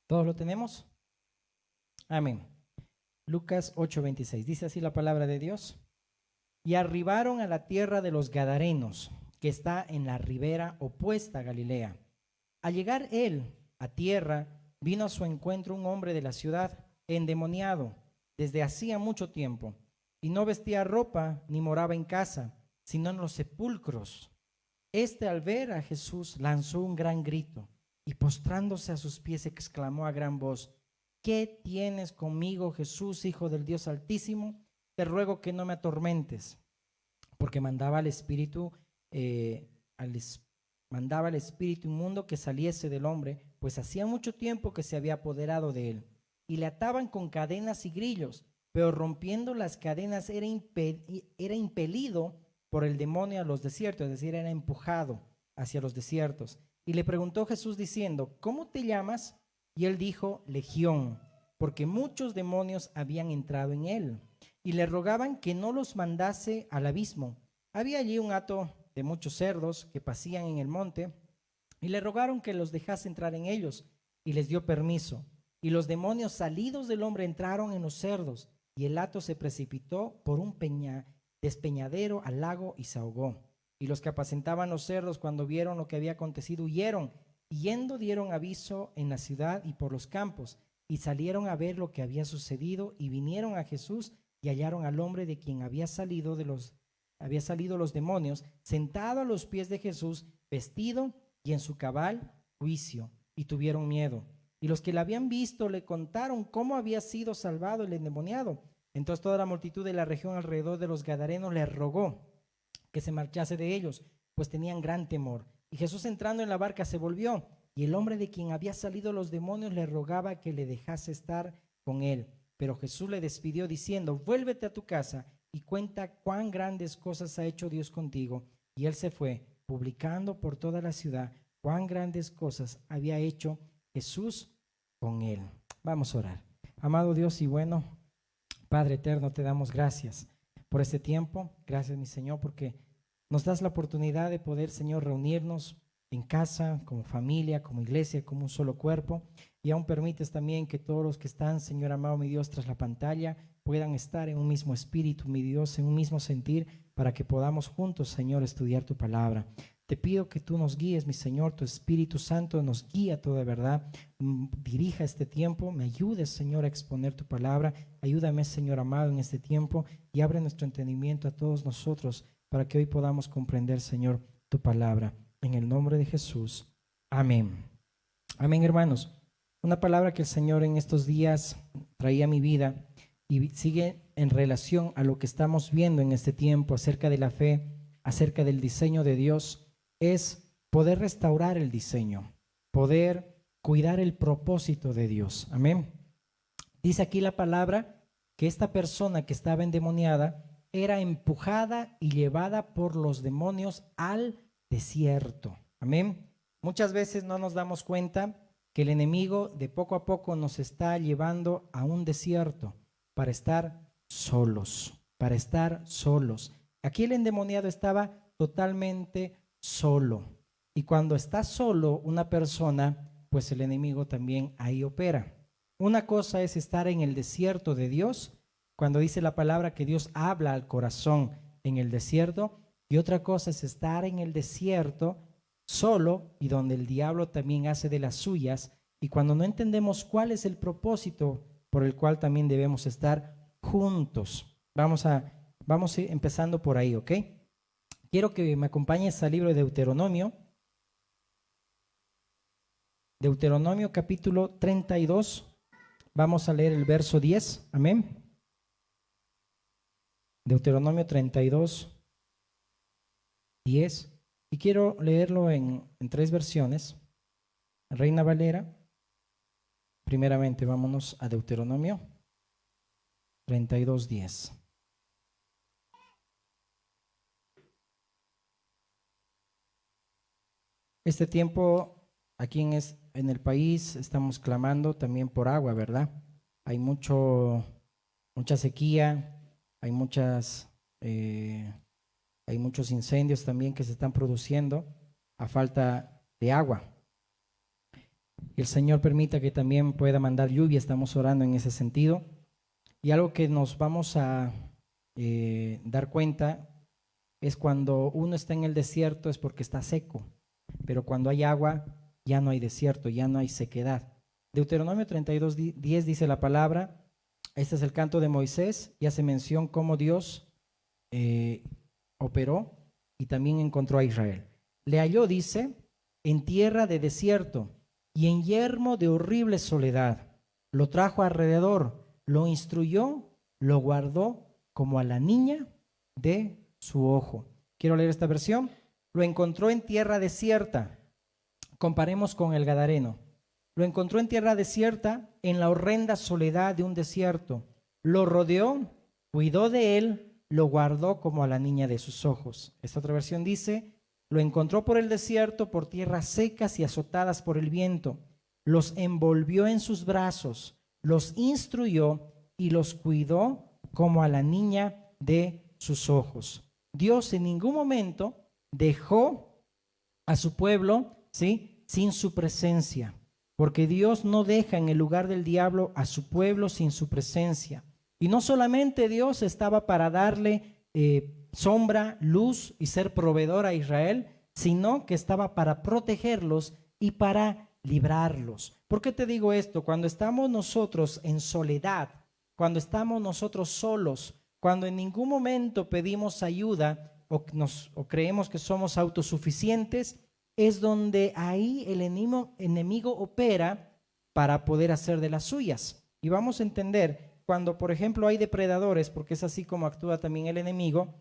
¿Todos lo tenemos? Amén. Lucas 8:26. Dice así la palabra de Dios. Y arribaron a la tierra de los Gadarenos, que está en la ribera opuesta a Galilea. Al llegar él a tierra, vino a su encuentro un hombre de la ciudad, endemoniado, desde hacía mucho tiempo, y no vestía ropa ni moraba en casa, sino en los sepulcros. Este, al ver a Jesús, lanzó un gran grito y postrándose a sus pies exclamó a gran voz: ¿Qué tienes conmigo, Jesús, Hijo del Dios Altísimo? Te ruego que no me atormentes, porque eh, al es- mandaba al espíritu inmundo que saliese del hombre, pues hacía mucho tiempo que se había apoderado de él. Y le ataban con cadenas y grillos, pero rompiendo las cadenas era impelido por el demonio a los desiertos, es decir, era empujado hacia los desiertos. Y le preguntó Jesús diciendo: ¿Cómo te llamas? Y él dijo: Legión, porque muchos demonios habían entrado en él. Y le rogaban que no los mandase al abismo. Había allí un hato de muchos cerdos que pasían en el monte, y le rogaron que los dejase entrar en ellos, y les dio permiso. Y los demonios salidos del hombre entraron en los cerdos, y el hato se precipitó por un despeñadero al lago y se ahogó. Y los que apacentaban los cerdos, cuando vieron lo que había acontecido, huyeron, y yendo dieron aviso en la ciudad y por los campos, y salieron a ver lo que había sucedido, y vinieron a Jesús y hallaron al hombre de quien había salido los demonios, sentado a los pies de Jesús, vestido y en su cabal juicio, y tuvieron miedo. Y los que le habían visto le contaron cómo había sido salvado el endemoniado. Entonces toda la multitud de la región alrededor de los Gadarenos le rogó que se marchase de ellos, pues tenían gran temor. Y Jesús, entrando en la barca, se volvió, y el hombre de quien había salido los demonios le rogaba que le dejase estar con él. Pero Jesús le despidió diciendo: vuélvete a tu casa y cuenta cuán grandes cosas ha hecho Dios contigo. Y él se fue, publicando por toda la ciudad cuán grandes cosas había hecho Jesús con él. Vamos a orar. Amado Dios y bueno Padre eterno, te damos gracias por este tiempo. Gracias, mi Señor, porque nos das la oportunidad de poder, Señor, reunirnos en casa, como familia, como iglesia, como un solo cuerpo. Y aún permites también que todos los que están, Señor amado, mi Dios, tras la pantalla, puedan estar en un mismo espíritu, mi Dios, en un mismo sentir, para que podamos juntos, Señor, estudiar tu palabra. Te pido que tú nos guíes, mi Señor, tu Espíritu Santo nos guía toda verdad. Dirija este tiempo, me ayudes, Señor, a exponer tu palabra. Ayúdame, Señor amado, en este tiempo y abre nuestro entendimiento a todos nosotros para que hoy podamos comprender, Señor, tu palabra. En el nombre de Jesús. Amén. Amén, hermanos. Una palabra que el Señor en estos días traía a mi vida y sigue en relación a lo que estamos viendo en este tiempo acerca de la fe, acerca del diseño de Dios, es poder restaurar el diseño, poder cuidar el propósito de Dios. Amén. Dice aquí la palabra que esta persona que estaba endemoniada era empujada y llevada por los demonios al desierto. Amén. Muchas veces no nos damos cuenta que el enemigo de poco a poco nos está llevando a un desierto para estar solos, para estar solos. Aquí el endemoniado estaba totalmente solo. Y cuando está solo una persona, pues el enemigo también ahí opera. Una cosa es estar en el desierto de Dios, cuando dice la palabra que Dios habla al corazón en el desierto, y otra cosa es estar en el desierto solo y donde el diablo también hace de las suyas, y cuando no entendemos cuál es el propósito por el cual también debemos estar juntos. Vamos empezando por ahí, ¿ok? Quiero que me acompañes al libro de Deuteronomio. Deuteronomio capítulo 32. Vamos a leer el verso 10. Amén. Deuteronomio 32, 10. Y quiero leerlo en tres versiones. Reina Valera. Primeramente, vámonos a Deuteronomio 32, 10. Este tiempo aquí en el país estamos clamando también por agua, ¿verdad? Hay mucha sequía, hay hay muchos incendios también que se están produciendo a falta de agua. Que el Señor permita que también pueda mandar lluvia, estamos orando en ese sentido. Y algo que nos vamos a dar cuenta es cuando uno está en el desierto es porque está seco, pero cuando hay agua ya no hay desierto, ya no hay sequedad. Deuteronomio 32:10 dice la palabra, este es el canto de Moisés y hace mención cómo Dios operó y también encontró a Israel. Le halló, dice, en tierra de desierto y en yermo de horrible soledad. Lo trajo alrededor, lo instruyó, lo guardó como a la niña de su ojo. Quiero leer esta versión. Lo encontró en tierra desierta. Comparemos con el Gadareno. Lo encontró en tierra desierta, en la horrenda soledad de un desierto. Lo rodeó, cuidó de él, lo guardó como a la niña de sus ojos. Esta otra versión dice, lo encontró por el desierto, por tierras secas y azotadas por el viento. Los envolvió en sus brazos, los instruyó y los cuidó como a la niña de sus ojos. Dios en ningún momento dejó a su pueblo, ¿sí?, sin su presencia, porque Dios no deja en el lugar del diablo a su pueblo sin su presencia. Y no solamente Dios estaba para darle sombra, luz y ser proveedor a Israel, sino que estaba para protegerlos y para librarlos. ¿Por qué te digo esto? Cuando estamos nosotros en soledad, cuando estamos nosotros solos, cuando en ningún momento pedimos ayuda o creemos que somos autosuficientes, es donde ahí el enemigo opera para poder hacer de las suyas. Y vamos a entender, cuando por ejemplo hay depredadores, porque es así como actúa también el enemigo,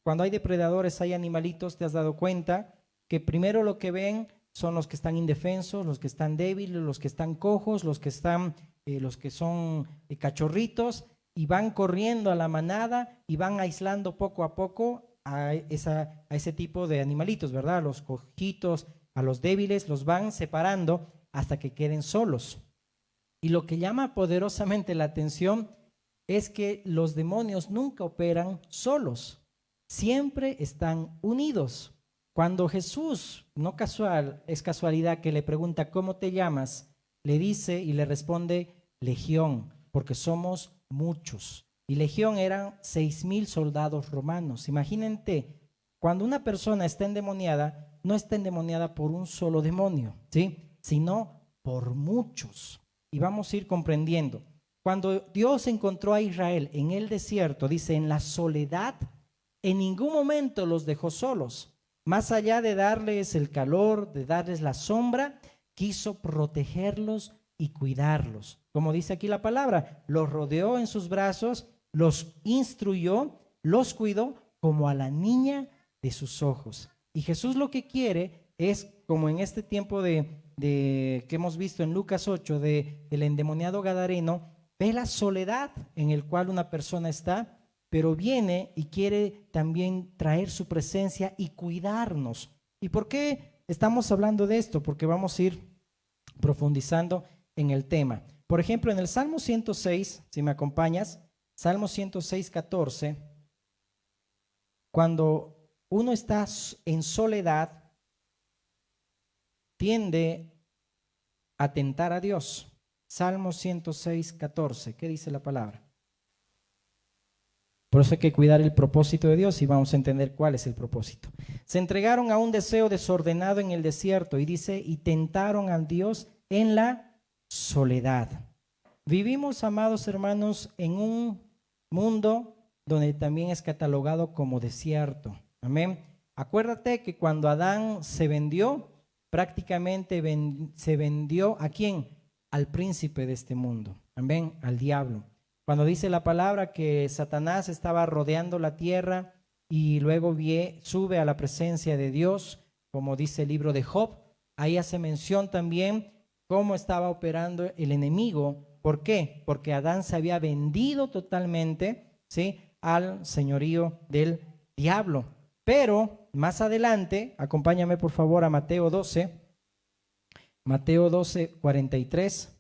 cuando hay depredadores, hay animalitos, te has dado cuenta que primero lo que ven son los que están indefensos, los que están débiles, los que están cojos, los que son cachorritos, y van corriendo a la manada y van aislando poco a poco a ese tipo de animalitos, ¿verdad? A los cojitos, a los débiles, los van separando hasta que queden solos. Y lo que llama poderosamente la atención es que los demonios nunca operan solos, siempre están unidos. Cuando Jesús, no es casualidad que le pregunta, ¿cómo te llamas?, le dice y le responde, Legión, porque somos muchos. Y legión eran 6,000 soldados romanos. Imagínate, cuando una persona está endemoniada, no está endemoniada por un solo demonio, ¿sí?, sino por muchos. Y vamos a ir comprendiendo. Cuando Dios encontró a Israel en el desierto, dice, en la soledad, en ningún momento los dejó solos. Más allá de darles el calor, de darles la sombra, quiso protegerlos y cuidarlos. Como dice aquí la palabra, los rodeó en sus brazos, los instruyó, los cuidó como a la niña de sus ojos. Y Jesús lo que quiere es, como en este tiempo que hemos visto en Lucas 8, del endemoniado gadareno, ve la soledad en el cual una persona está, pero viene y quiere también traer su presencia y cuidarnos. ¿Y por qué estamos hablando de esto? Porque vamos a ir profundizando en el tema. Por ejemplo, en el Salmo 106, si me acompañas, Salmo 106, 14, cuando uno está en soledad, tiende a tentar a Dios. Salmo 106, 14, ¿qué dice la palabra? Por eso hay que cuidar el propósito de Dios y vamos a entender cuál es el propósito. Se entregaron a un deseo desordenado en el desierto y dice, y tentaron a Dios en la soledad. Vivimos, amados hermanos, en un mundo donde también es catalogado como desierto. Amén. Acuérdate que cuando Adán se vendió, prácticamente se vendió ¿a quién? Al príncipe de este mundo. Amén, al diablo. Cuando dice la palabra que Satanás estaba rodeando la tierra y luego sube a la presencia de Dios, como dice el libro de Job, ahí hace mención también cómo estaba operando el enemigo. ¿Por qué? Porque Adán se había vendido totalmente, ¿sí?, al señorío del diablo. Pero más adelante, acompáñame por favor a Mateo 12, 43.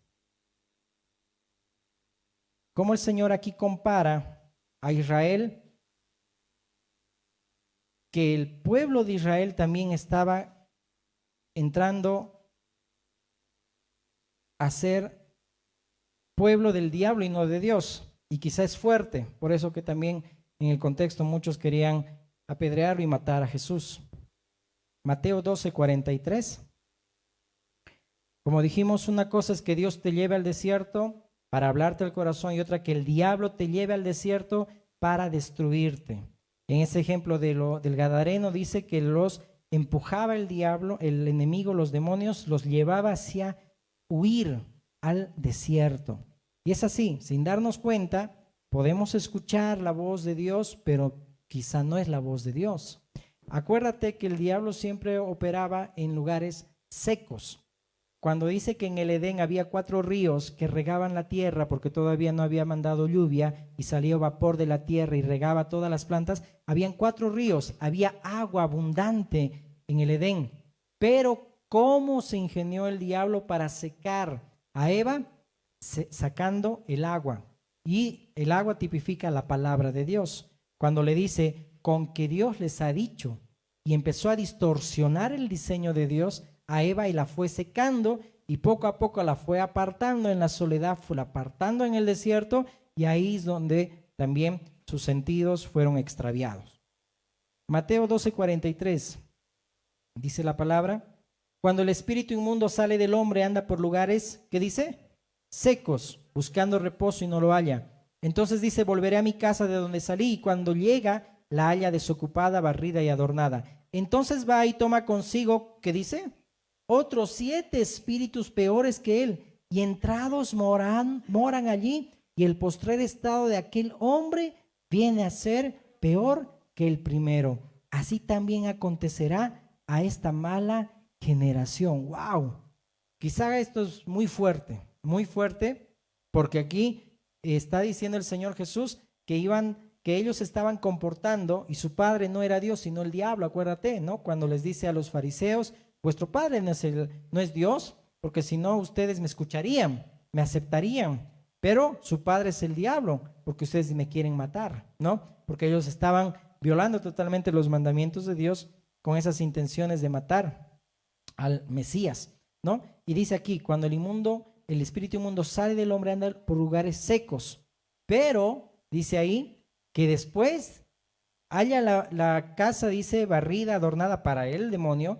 Cómo el Señor aquí compara a Israel, que el pueblo de Israel también estaba entrando a ser pueblo del diablo y no de Dios. Y quizá es fuerte, por eso que también en el contexto muchos querían apedrearlo y matar a Jesús. Mateo 12:43. Como dijimos, una cosa es que Dios te lleve al desierto para hablarte al corazón y otra que el diablo te lleve al desierto para destruirte. En ese ejemplo del Gadareno dice que los empujaba el diablo, el enemigo, los demonios, los llevaba hacia huir al desierto. Y es así, sin darnos cuenta, podemos escuchar la voz de Dios, pero quizá no es la voz de Dios. Acuérdate que el diablo siempre operaba en lugares secos. Cuando dice que en el Edén había 4 ríos que regaban la tierra porque todavía no había mandado lluvia y salió vapor de la tierra y regaba todas las plantas, habían 4 ríos, había agua abundante en el Edén. Pero ¿cómo se ingenió el diablo para secar a Eva? Sacando el agua. Y el agua tipifica la palabra de Dios. Cuando le dice, con que Dios les ha dicho, y empezó a distorsionar el diseño de Dios a Eva y la fue secando y poco a poco la fue apartando en la soledad, fue apartando en el desierto y ahí es donde también sus sentidos fueron extraviados. Mateo 12:43 dice la palabra, cuando el espíritu inmundo sale del hombre anda por lugares, ¿qué dice? Secos, buscando reposo y no lo halla. Entonces dice, volveré a mi casa de donde salí y cuando llega la halla desocupada, barrida y adornada. Entonces va y toma consigo, ¿qué dice? Otros 7 espíritus peores que él, y entrados moran allí, y el postrer estado de aquel hombre viene a ser peor que el primero. Así también acontecerá a esta mala generación. ¡Wow! Quizá esto es muy fuerte, porque aquí está diciendo el Señor Jesús que ellos se estaban comportando y su padre no era Dios, sino el diablo, acuérdate, ¿no? Cuando les dice a los fariseos, vuestro padre no es Dios, porque si no ustedes me escucharían, me aceptarían, pero su padre es el diablo, porque ustedes me quieren matar, ¿no? Porque ellos estaban violando totalmente los mandamientos de Dios con esas intenciones de matar al Mesías, ¿no? Y dice aquí, cuando el espíritu inmundo sale del hombre anda por lugares secos, pero dice ahí que después halla la casa, dice, barrida, adornada para el demonio,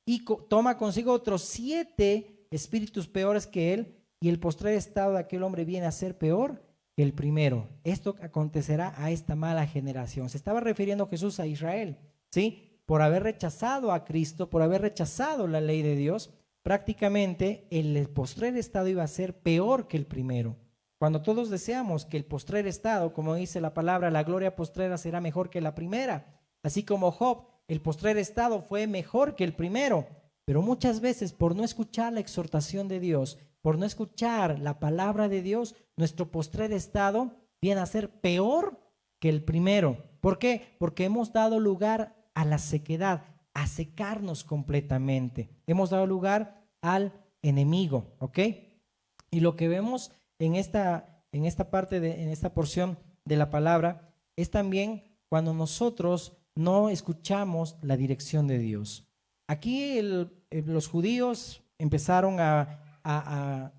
y toma consigo otros 7 espíritus peores que él, y el postrer estado de aquel hombre viene a ser peor que el primero. Esto acontecerá a esta mala generación. Se estaba refiriendo Jesús a Israel, ¿sí? Por haber rechazado a Cristo, por haber rechazado la ley de Dios, prácticamente el postrer estado iba a ser peor que el primero. Cuando todos deseamos que el postrer estado, como dice la palabra, la gloria postrera será mejor que la primera, así como Job, el postrer estado fue mejor que el primero, pero muchas veces por no escuchar la exhortación de Dios, por no escuchar la palabra de Dios, nuestro postrer estado viene a ser peor que el primero. ¿Por qué? Porque hemos dado lugar a la sequedad, a secarnos completamente. Hemos dado lugar al enemigo, ¿ok? Y lo que vemos en esta porción de la palabra es también cuando nosotros no escuchamos la dirección de Dios. Aquí los judíos empezaron a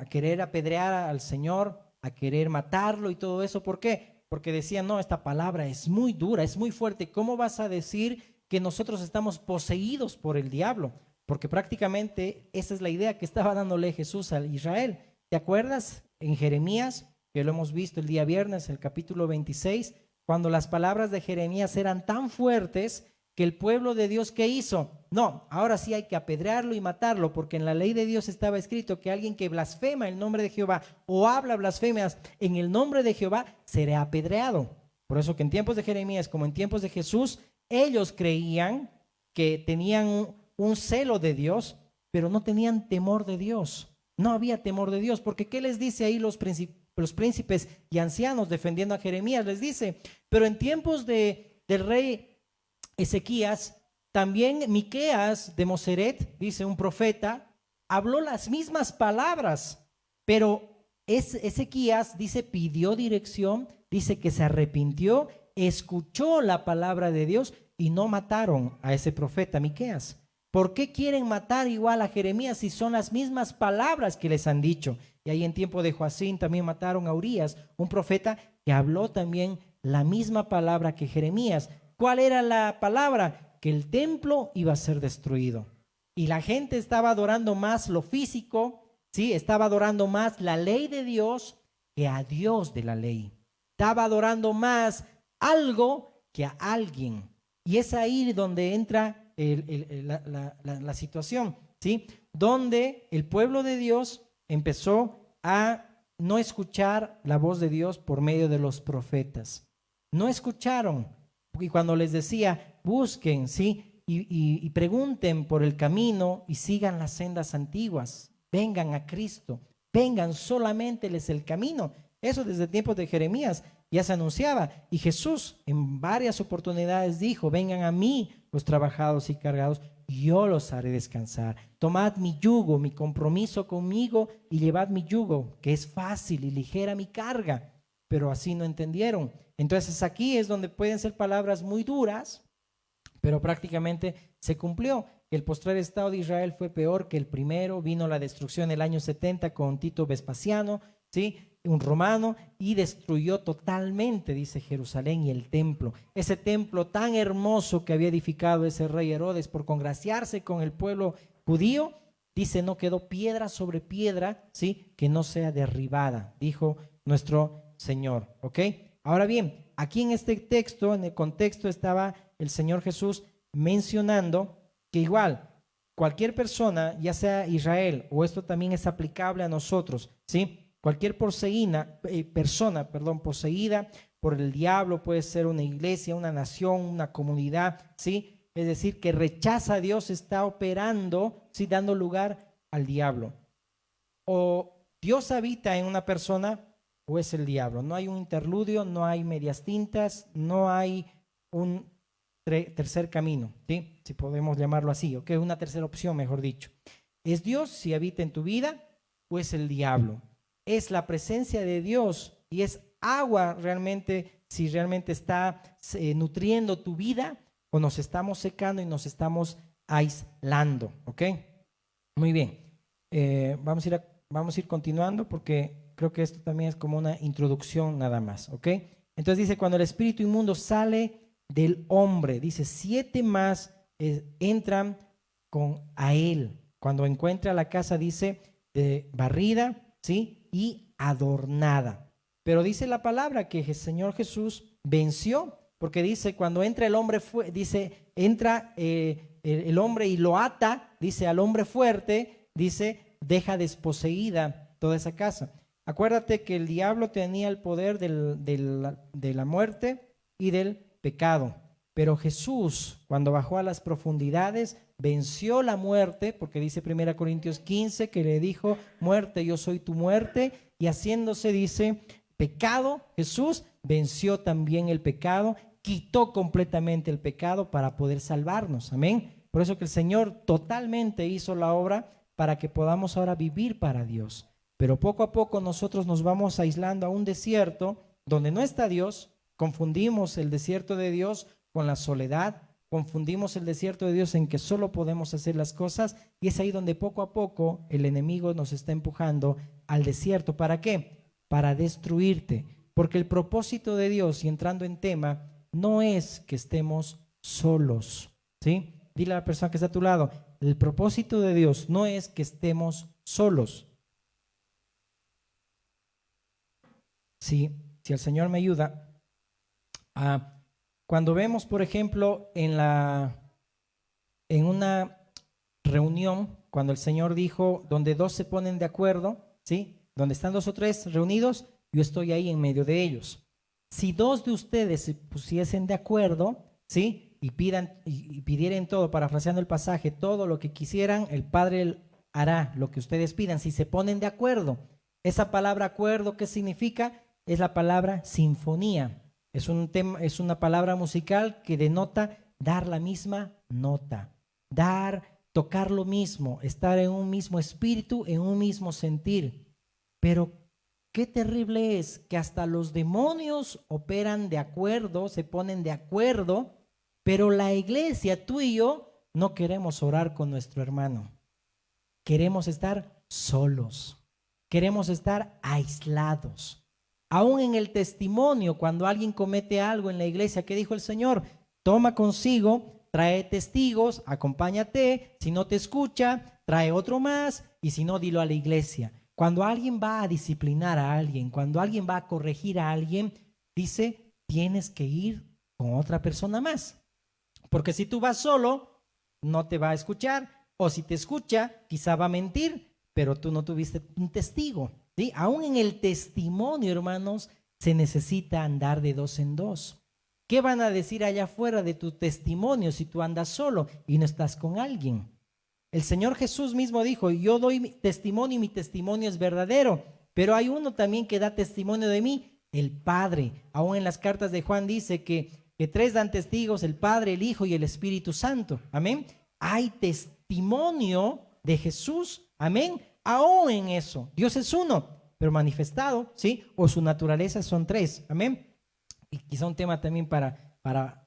querer apedrear al Señor, a querer matarlo y todo eso. ¿Por qué? Porque decían, no, esta palabra es muy dura, es muy fuerte. ¿Cómo vas a decir que nosotros estamos poseídos por el diablo? Porque prácticamente esa es la idea que estaba dándole Jesús a Israel. ¿Te acuerdas en Jeremías, que lo hemos visto el día viernes, el capítulo 26, cuando las palabras de Jeremías eran tan fuertes que el pueblo de Dios, ¿qué hizo? No, ahora sí hay que apedrearlo y matarlo, porque en la ley de Dios estaba escrito que alguien que blasfema el nombre de Jehová o habla blasfemias en el nombre de Jehová será apedreado. Por eso que en tiempos de Jeremías como en tiempos de Jesús, ellos creían que tenían un celo de Dios, pero no tenían temor de Dios. No había temor de Dios, porque ¿qué les dice ahí los príncipes y ancianos defendiendo a Jeremías? Les dice, pero en tiempos del rey Ezequías, también Miqueas de Moseret, dice un profeta, habló las mismas palabras, pero Ezequías, dice, pidió dirección, dice que se arrepintió, escuchó la palabra de Dios y no mataron a ese profeta Miqueas. ¿Por qué quieren matar igual a Jeremías si son las mismas palabras que les han dicho? Y ahí en tiempo de Joacín también mataron a Urías, un profeta que habló también la misma palabra que Jeremías. ¿Cuál era la palabra? Que el templo iba a ser destruido. Y la gente estaba adorando más lo físico, ¿sí? Estaba adorando más la ley de Dios que a Dios de la ley. Estaba adorando más algo que a alguien. Y es ahí donde entra la situación, ¿sí? Donde el pueblo de Dios empezó a no escuchar la voz de Dios por medio de los profetas. No escucharon. Y cuando les decía, busquen, ¿sí? Y pregunten por el camino y sigan las sendas antiguas. Vengan a Cristo. Vengan, solamente les el camino. Eso desde tiempos de Jeremías ya se anunciaba. Y Jesús en varias oportunidades dijo, vengan a mí los trabajados y cargados, yo los haré descansar. Tomad mi yugo, mi compromiso conmigo y llevad mi yugo, que es fácil y ligera mi carga. Pero así no entendieron. Entonces aquí es donde pueden ser palabras muy duras, pero prácticamente se cumplió. El postrer estado de Israel fue peor que el primero. Vino la destrucción en el año 70 con Tito Vespasiano, ¿sí? Un romano, y destruyó totalmente, dice, Jerusalén y el templo. Ese templo tan hermoso que había edificado ese rey Herodes por congraciarse con el pueblo judío, dice, no quedó piedra sobre piedra, ¿sí? Que no sea derribada, dijo nuestro Señor, ¿ok? Ahora bien, aquí en este texto, en el contexto, estaba el Señor Jesús mencionando que igual cualquier persona, ya sea Israel, o esto también es aplicable a nosotros, ¿sí? Cualquier persona poseída por el diablo, puede ser una iglesia, una nación, una comunidad, ¿sí? Es decir, que rechaza a Dios, está operando, ¿sí? Dando lugar al diablo. O Dios habita en una persona o es el diablo. No hay un interludio, no hay medias tintas, no hay un tercer camino, ¿sí? Si podemos llamarlo así, ¿ok? Una tercera opción, mejor dicho. ¿Es Dios si habita en tu vida o es el diablo? Es la presencia de Dios y es agua realmente, si realmente está nutriendo tu vida, o nos estamos secando y nos estamos aislando, ¿ok? Muy bien. Vamos a ir continuando porque creo que esto también es como una introducción nada más, ¿ok? Entonces dice, cuando el espíritu inmundo sale del hombre, dice, 7 más entran con a él. Cuando encuentra la casa, dice, barrida, ¿sí? Y adornada. Pero dice la palabra que el Señor Jesús venció, porque dice, cuando entra el hombre, dice, entra el hombre y lo ata, dice, al hombre fuerte, dice, deja desposeída toda esa casa. Acuérdate que el diablo tenía el poder de la muerte y del pecado, pero Jesús, cuando bajó a las profundidades, venció la muerte, porque dice 1 Corintios 15 que le dijo, muerte, yo soy tu muerte, y haciéndose, dice, pecado, Jesús venció también el pecado, quitó completamente el pecado para poder salvarnos, amén. Por eso que el Señor totalmente hizo la obra para que podamos ahora vivir para Dios. Pero poco a poco nosotros nos vamos aislando a un desierto donde no está Dios. Confundimos el desierto de Dios con la soledad, confundimos el desierto de Dios en que solo podemos hacer las cosas, y es ahí donde poco a poco el enemigo nos está empujando al desierto. ¿Para qué? Para destruirte, porque el propósito de Dios, y entrando en tema, no es que estemos solos, ¿sí? Dile a la persona que está a tu lado, el propósito de Dios no es que estemos solos. Sí, si el Señor me ayuda, cuando vemos, por ejemplo, en una reunión, cuando el Señor dijo, donde 2 se ponen de acuerdo, ¿sí? Donde están 2 o 3 reunidos, yo estoy ahí en medio de ellos. Si 2 de ustedes se pusiesen de acuerdo, ¿sí? Y pidieran todo, parafraseando el pasaje, todo lo que quisieran, el Padre hará lo que ustedes pidan. Si se ponen de acuerdo, esa palabra acuerdo, ¿qué significa? Es la palabra sinfonía. Es una palabra musical que denota dar la misma nota, tocar lo mismo, estar en un mismo espíritu, en un mismo sentir. Pero qué terrible es que hasta los demonios operan de acuerdo, se ponen de acuerdo, pero la iglesia, tú y yo, no queremos orar con nuestro hermano. Queremos estar solos. Queremos estar aislados. Aún en el testimonio, cuando alguien comete algo en la iglesia, ¿qué dijo el Señor? Toma consigo, trae testigos, acompáñate. Si no te escucha, trae otro más. Y si no, dilo a la iglesia. Cuando alguien va a disciplinar a alguien, cuando alguien va a corregir a alguien, dice, tienes que ir con otra persona más. Porque si tú vas solo, no te va a escuchar. O si te escucha, quizá va a mentir, pero tú no tuviste un testigo. ¿Sí? Aún en el testimonio, hermanos, se necesita andar de dos en dos. ¿Qué van a decir allá afuera de tu testimonio si tú andas solo y no estás con alguien? El Señor Jesús mismo dijo, yo doy testimonio y mi testimonio es verdadero, pero hay uno también que da testimonio de mí, el Padre. Aún en las cartas de Juan dice que tres dan testigos, el Padre, el Hijo y el Espíritu Santo. Amén. Hay testimonio de Jesús. Amén. Aún en eso, Dios es uno, pero manifestado, ¿sí? O su naturaleza son tres. Amén. Y quizá un tema también para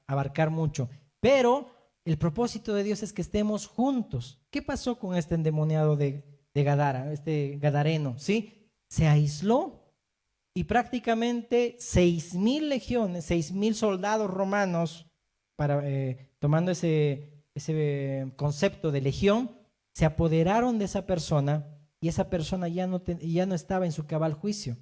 abarcar mucho. Pero el propósito de Dios es que estemos juntos. ¿Qué pasó con este endemoniado de Gadara, este gadareno? ¿Sí? Se aisló y prácticamente 6,000 legiones, 6,000 soldados romanos, tomando ese concepto de legión, se apoderaron de esa persona y esa persona ya no estaba en su cabal juicio.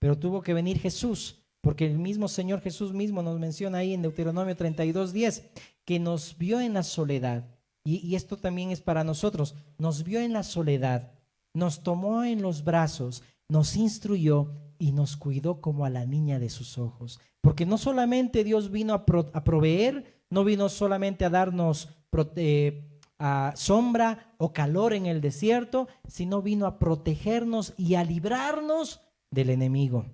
Pero tuvo que venir Jesús, porque el mismo Señor Jesús mismo nos menciona ahí en Deuteronomio 32:10, que nos vio en la soledad. Y esto también es para nosotros. Nos vio en la soledad, nos tomó en los brazos, nos instruyó y nos cuidó como a la niña de sus ojos. Porque no solamente Dios vino a proveer, no vino solamente a darnos sombra o calor en el desierto, sino vino a protegernos y a librarnos del enemigo.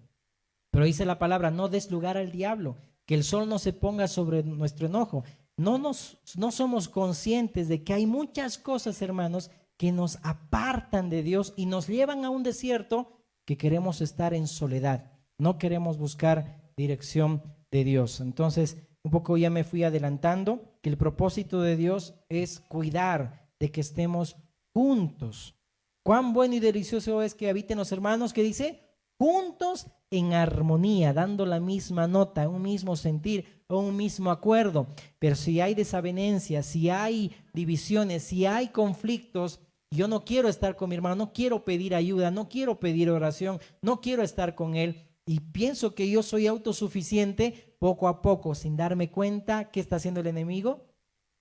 Pero dice la palabra, no des lugar al diablo, que el sol no se ponga sobre nuestro enojo. No somos conscientes de que hay muchas cosas, hermanos, que nos apartan de Dios y nos llevan a un desierto que queremos estar en soledad. No queremos buscar dirección de Dios. Entonces, un poco ya me fui adelantando, que el propósito de Dios es cuidar de que estemos juntos. Cuán bueno y delicioso es que habiten los hermanos, que dice, juntos en armonía, dando la misma nota, un mismo sentir o un mismo acuerdo. Pero si hay desavenencias, si hay divisiones, si hay conflictos, yo no quiero estar con mi hermano, no quiero pedir ayuda, no quiero pedir oración, no quiero estar con él y pienso que yo soy autosuficiente, poco a poco, sin darme cuenta, ¿qué está haciendo el enemigo?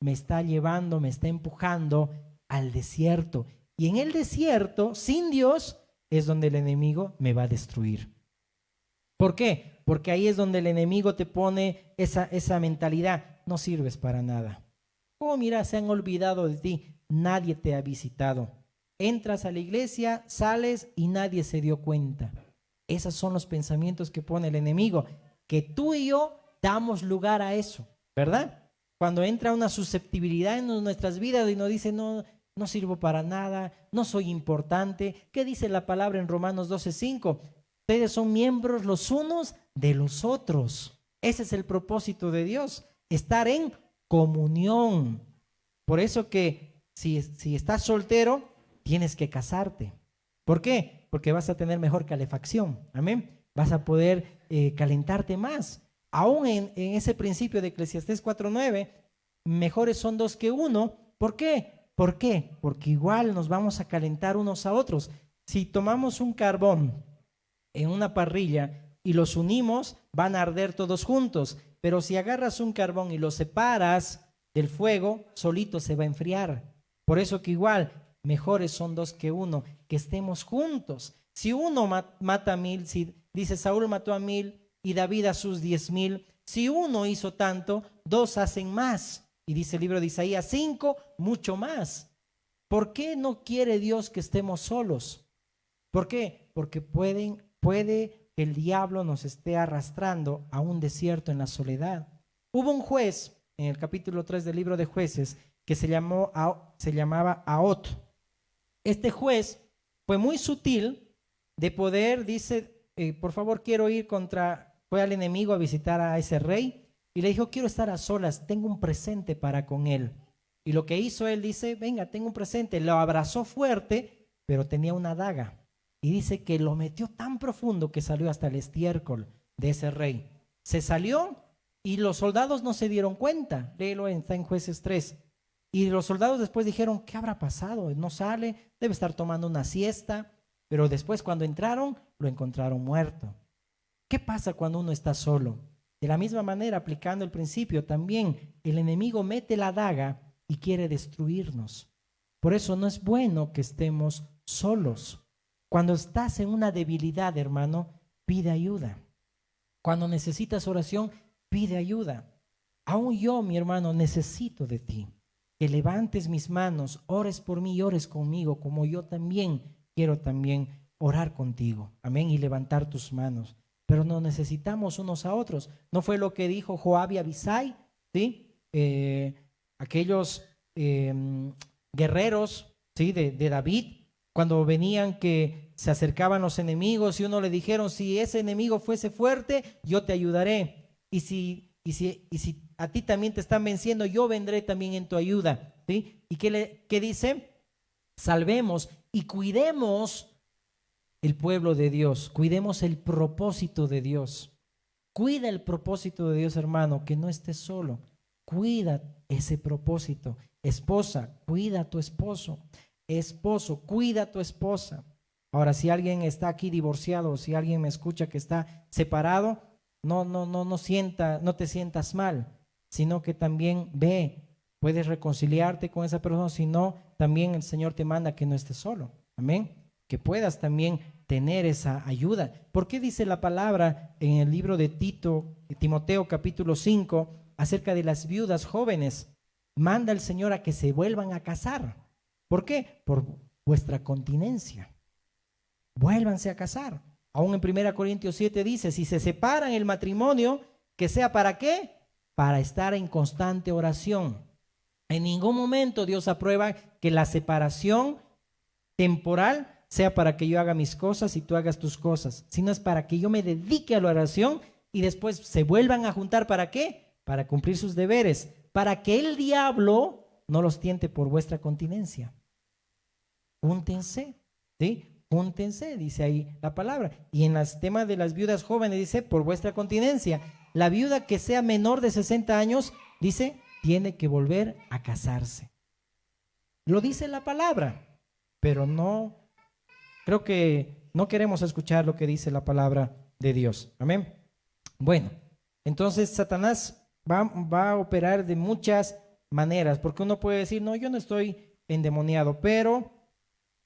Me está llevando, me está empujando al desierto. Y en el desierto, sin Dios, es donde el enemigo me va a destruir. ¿Por qué? Porque ahí es donde el enemigo te pone esa mentalidad. No sirves para nada. Oh, mira, se han olvidado de ti. Nadie te ha visitado. Entras a la iglesia, sales y nadie se dio cuenta. Esos son los pensamientos que pone el enemigo. Que tú y yo damos lugar a eso, ¿verdad? Cuando entra una susceptibilidad en nuestras vidas y nos dice, no sirvo para nada, no soy importante. ¿Qué dice la palabra en Romanos 12:5? Ustedes son miembros los unos de los otros. Ese es el propósito de Dios, estar en comunión. Por eso que si estás soltero, tienes que casarte. ¿Por qué? Porque vas a tener mejor calefacción. Amén. Vas a poder calentarte más. Aún en ese principio de Eclesiastés 4:9, mejores son dos que uno. ¿Por qué? ¿Por qué? Porque igual nos vamos a calentar unos a otros. Si tomamos un carbón en una parrilla y los unimos, van a arder todos juntos. Pero si agarras un carbón y lo separas del fuego, solito se va a enfriar. Por eso que igual, mejores son dos que uno, que estemos juntos. Si uno mata a 1,000, si dice Saúl mató a 1,000 y David a sus 10,000, si uno hizo tanto, dos hacen más. Y dice el libro de Isaías, 5, mucho más. ¿Por qué no quiere Dios que estemos solos? ¿Por qué? Porque puede que el diablo nos esté arrastrando a un desierto en la soledad. Hubo un juez en el capítulo 3 del libro de Jueces que se llamaba Ahot. Este juez fue muy sutil de poder, dice, por favor quiero ir fue al enemigo a visitar a ese rey y le dijo, quiero estar a solas, tengo un presente para con él. Y lo que hizo él, dice, venga, tengo un presente. Lo abrazó fuerte, pero tenía una daga. Y dice que lo metió tan profundo que salió hasta el estiércol de ese rey. Se salió y los soldados no se dieron cuenta. Léelo, está en Jueces 3. Y los soldados después dijeron, ¿qué habrá pasado? No sale, debe estar tomando una siesta. Pero después cuando entraron, lo encontraron muerto. ¿Qué pasa cuando uno está solo? De la misma manera, aplicando el principio, también el enemigo mete la daga y quiere destruirnos. Por eso no es bueno que estemos solos. Cuando estás en una debilidad, hermano, pide ayuda. Cuando necesitas oración, pide ayuda. Aún yo, mi hermano, necesito de ti. Que levantes mis manos, ores por mí y ores conmigo, como yo también quiero también orar contigo. Amén, y levantar tus manos. Pero nos necesitamos unos a otros. ¿No fue lo que dijo Joab y Abisai? ¿Sí? Aquellos guerreros, ¿sí? de David, cuando venían que se acercaban los enemigos y uno le dijeron, si ese enemigo fuese fuerte, yo te ayudaré. Y si a ti también te están venciendo, yo vendré también en tu ayuda. ¿Sí? ¿Y qué dice? Salvemos y cuidemos el pueblo de Dios, cuidemos el propósito de Dios. Cuida el propósito de Dios, hermano, que no estés solo. Cuida ese propósito. Esposa, cuida a tu esposo. Esposo, cuida a tu esposa. Ahora, si alguien está aquí divorciado o si alguien me escucha que está separado, no te sientas mal, sino que también ve, puedes reconciliarte con esa persona, si no, también el Señor te manda que no estés solo. Amén. Que puedas también tener esa ayuda. ¿Por qué dice la palabra en el libro de Timoteo capítulo 5 acerca de las viudas jóvenes? Manda el Señor a que se vuelvan a casar. ¿Por qué? Por vuestra continencia. Vuélvanse a casar. Aún en 1 Corintios 7 dice, si se separan el matrimonio, que sea ¿para qué? Para estar en constante oración. En ningún momento Dios aprueba que la separación temporal sea para que yo haga mis cosas y tú hagas tus cosas, sino es para que yo me dedique a la oración y después se vuelvan a juntar. ¿Para qué? Para cumplir sus deberes, para que el diablo no los tiente por vuestra continencia. Júntense, ¿sí? Júntense, dice ahí la palabra. Y en el tema de las viudas jóvenes dice, por vuestra continencia. La viuda que sea menor de 60 años, dice, tiene que volver a casarse. Lo dice la palabra, pero no, creo que no queremos escuchar lo que dice la palabra de Dios. Amén. Bueno, entonces Satanás va a operar de muchas maneras, porque uno puede decir, no, yo no estoy endemoniado, pero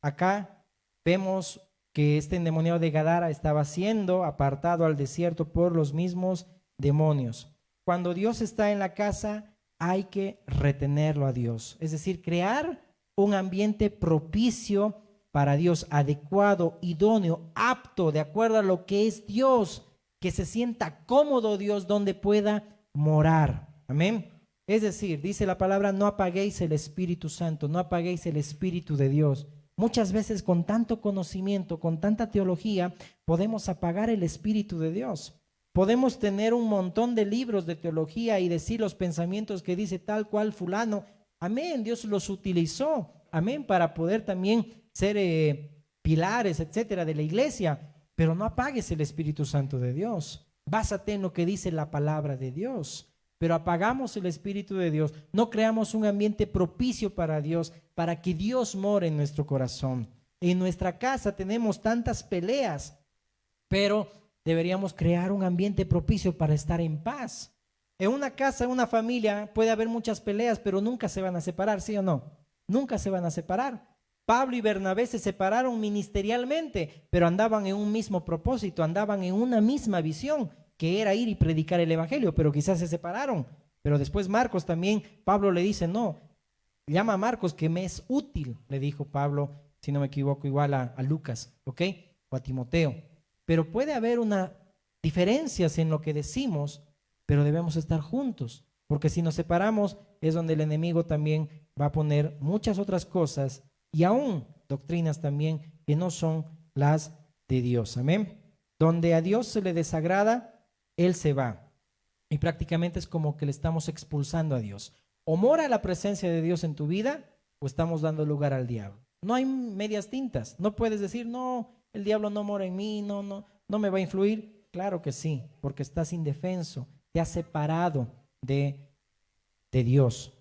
acá vemos que este endemoniado de Gadara estaba siendo apartado al desierto por los mismos demonios. Cuando Dios está en la casa, hay que retenerlo a Dios, es decir, crear un ambiente propicio para Dios, adecuado, idóneo, apto, de acuerdo a lo que es Dios, que se sienta cómodo Dios donde pueda morar. Amén. Es decir, dice la palabra, no apaguéis el Espíritu Santo, no apaguéis el Espíritu de Dios. Muchas veces con tanto conocimiento, con tanta teología, podemos apagar el Espíritu de Dios. Podemos tener un montón de libros de teología y decir los pensamientos que dice tal cual fulano. Amén, Dios los utilizó, amén, para poder también ser pilares, etcétera, de la iglesia. Pero no apagues el Espíritu Santo de Dios. Básate en lo que dice la palabra de Dios. Pero apagamos el Espíritu de Dios, no creamos un ambiente propicio para Dios, para que Dios more en nuestro corazón. En nuestra casa tenemos tantas peleas, pero deberíamos crear un ambiente propicio para estar en paz. En una casa, en una familia, puede haber muchas peleas, pero nunca se van a separar, ¿sí o no? Nunca se van a separar. Pablo y Bernabé se separaron ministerialmente, pero andaban en un mismo propósito, andaban en una misma visión, que era ir y predicar el evangelio, pero quizás se separaron. Pero después Marcos también, Pablo le dice, no, llama a Marcos que me es útil, le dijo Pablo, si no me equivoco, igual a Lucas, ¿ok? O a Timoteo. Pero puede haber una diferencias en lo que decimos, pero debemos estar juntos, porque si nos separamos es donde el enemigo también va a poner muchas otras cosas y aún doctrinas también que no son las de Dios. Amén. Donde a Dios se le desagrada, Él se va. Y prácticamente es como que le estamos expulsando a Dios. o mora la presencia de Dios en tu vida o estamos dando lugar al diablo. No hay medias tintas. No puedes decir, no, el diablo no mora en mí, no me va a influir. Claro que sí, porque estás indefenso, te has separado de Dios.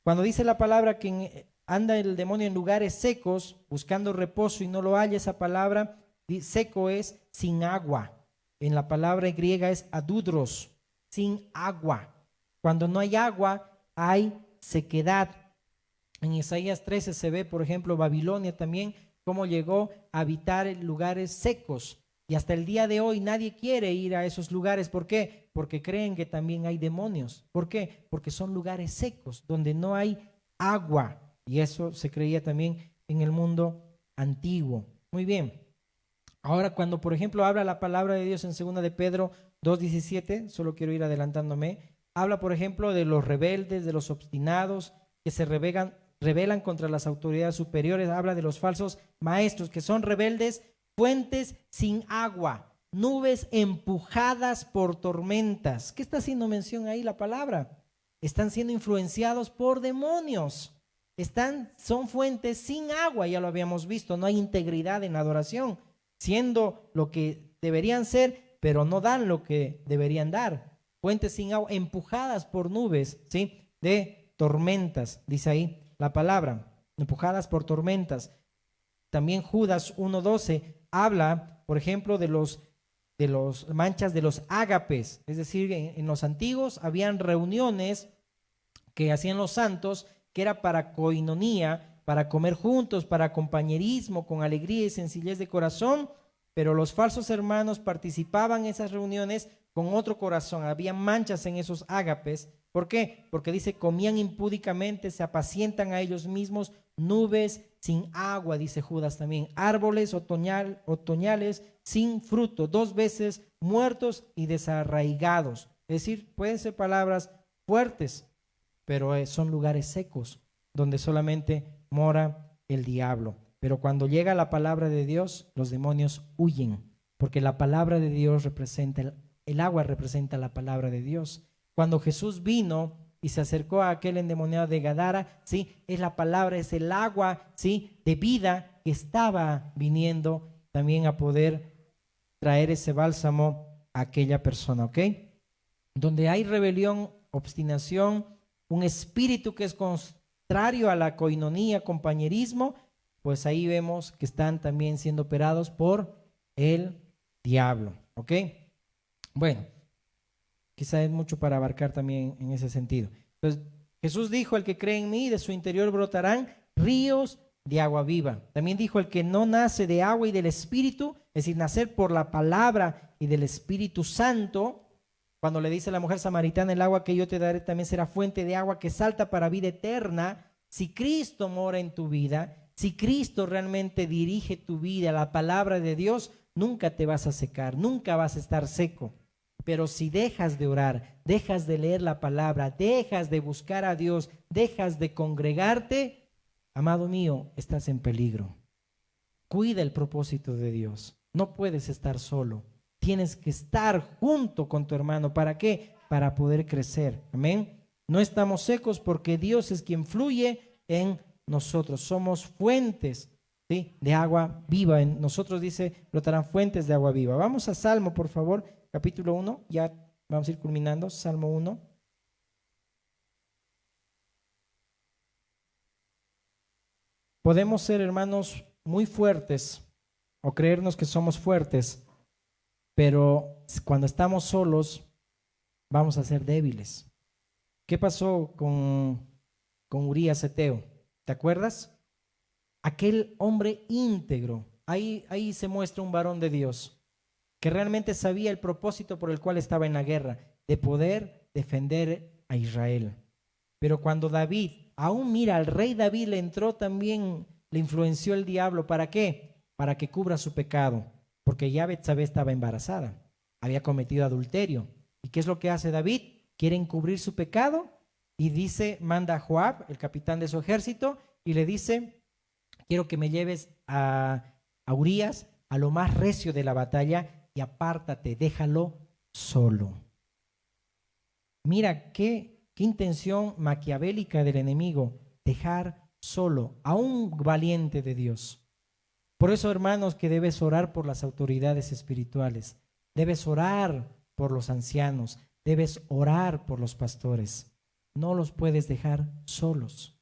Cuando dice la palabra que anda el demonio en lugares secos, buscando reposo y no lo halla, esa palabra seco es sin agua. En la palabra griega es adudros, sin agua. Cuando no hay agua, hay sequedad. En Isaías 13 se ve, por ejemplo, Babilonia también, cómo llegó a habitar en lugares secos. Y hasta el día de hoy nadie quiere ir a esos lugares. ¿Por qué? Porque creen que también hay demonios. ¿Por qué? Porque son lugares secos, donde no hay agua. Y eso se creía también en el mundo antiguo. Muy bien. Ahora, cuando, por ejemplo, habla la palabra de Dios en 2 de Pedro 2:17, solo quiero ir adelantándome, habla, por ejemplo, de los rebeldes, de los obstinados, que se rebelan contra las autoridades superiores. Habla de los falsos maestros, que son rebeldes, fuentes sin agua, nubes empujadas por tormentas. ¿Qué está haciendo mención ahí la palabra? Están siendo influenciados por demonios. Son fuentes sin agua, ya lo habíamos visto, no hay integridad en la adoración, siendo lo que deberían ser, pero no dan lo que deberían dar. Fuentes sin agua, empujadas por nubes, ¿sí? De tormentas, dice ahí la palabra, empujadas por tormentas. También Judas 1:12 habla, por ejemplo, de los manchas de los ágapes, es decir, en los antiguos habían reuniones que hacían los santos, que era para coinonía, para comer juntos, para compañerismo, con alegría y sencillez de corazón, pero los falsos hermanos participaban en esas reuniones con otro corazón. Había manchas en esos ágapes. ¿Por qué? Porque dice, comían impúdicamente, se apacientan a ellos mismos, nubes sin agua, dice Judas también, árboles otoñales sin fruto, 2 veces muertos y desarraigados. Es decir, pueden ser palabras fuertes, pero son lugares secos donde solamente mora el diablo. Pero cuando llega la palabra de Dios, los demonios huyen, porque la palabra de Dios representa, el agua representa la palabra de Dios. Cuando Jesús vino y se acercó a aquel endemoniado de Gadara, ¿sí? Es la palabra, es el agua, ¿sí? De vida que estaba viniendo también a poder traer ese bálsamo a aquella persona, ¿ok? Donde hay rebelión, obstinación, un espíritu que es contrario a la coinonía, compañerismo, pues ahí vemos que están también siendo operados por el diablo, ¿ok? Bueno, quizá es mucho para abarcar también en ese sentido. Entonces, Jesús dijo, el que cree en mí, de su interior brotarán ríos de agua viva. También dijo, el que no nace de agua y del Espíritu, es decir, nacer por la palabra y del Espíritu Santo. Cuando le dice a la mujer samaritana, el agua que yo te daré también será fuente de agua que salta para vida eterna. Si Cristo mora en tu vida, si Cristo realmente dirige tu vida, la palabra de Dios, nunca te vas a secar, nunca vas a estar seco. Pero si dejas de orar, dejas de leer la palabra, dejas de buscar a Dios, dejas de congregarte, amado mío, estás en peligro. Cuida el propósito de Dios. No puedes estar solo. Tienes que estar junto con tu hermano. ¿Para qué? Para poder crecer. Amén. No estamos secos porque Dios es quien fluye en nosotros. Somos fuentes, ¿sí? De agua viva. En nosotros dice, brotarán fuentes de agua viva. Vamos a Salmo, por favor, capítulo 1. Ya vamos a ir culminando. Salmo 1. Podemos ser, hermanos, muy fuertes o creernos que somos fuertes, pero cuando estamos solos vamos a ser débiles. ¿Qué pasó con Urías Eteo? ¿Te acuerdas? Aquel hombre íntegro, ahí se muestra un varón de Dios que realmente sabía el propósito por el cual estaba en la guerra, de poder defender a Israel. Pero cuando David, aún mira, al rey David le entró también, le influenció el diablo. ¿Para qué? Para que cubra su pecado, porque ya Betsabé estaba embarazada, había cometido adulterio. ¿Y qué es lo que hace David? Quiere encubrir su pecado y dice, manda a Joab, el capitán de su ejército, y le dice, quiero que me lleves a Urías a lo más recio de la batalla y apártate, déjalo solo. Mira qué qué intención maquiavélica del enemigo, dejar solo a un valiente de Dios. Por eso, hermanos, que debes orar por las autoridades espirituales, debes orar por los ancianos, debes orar por los pastores. No los puedes dejar solos,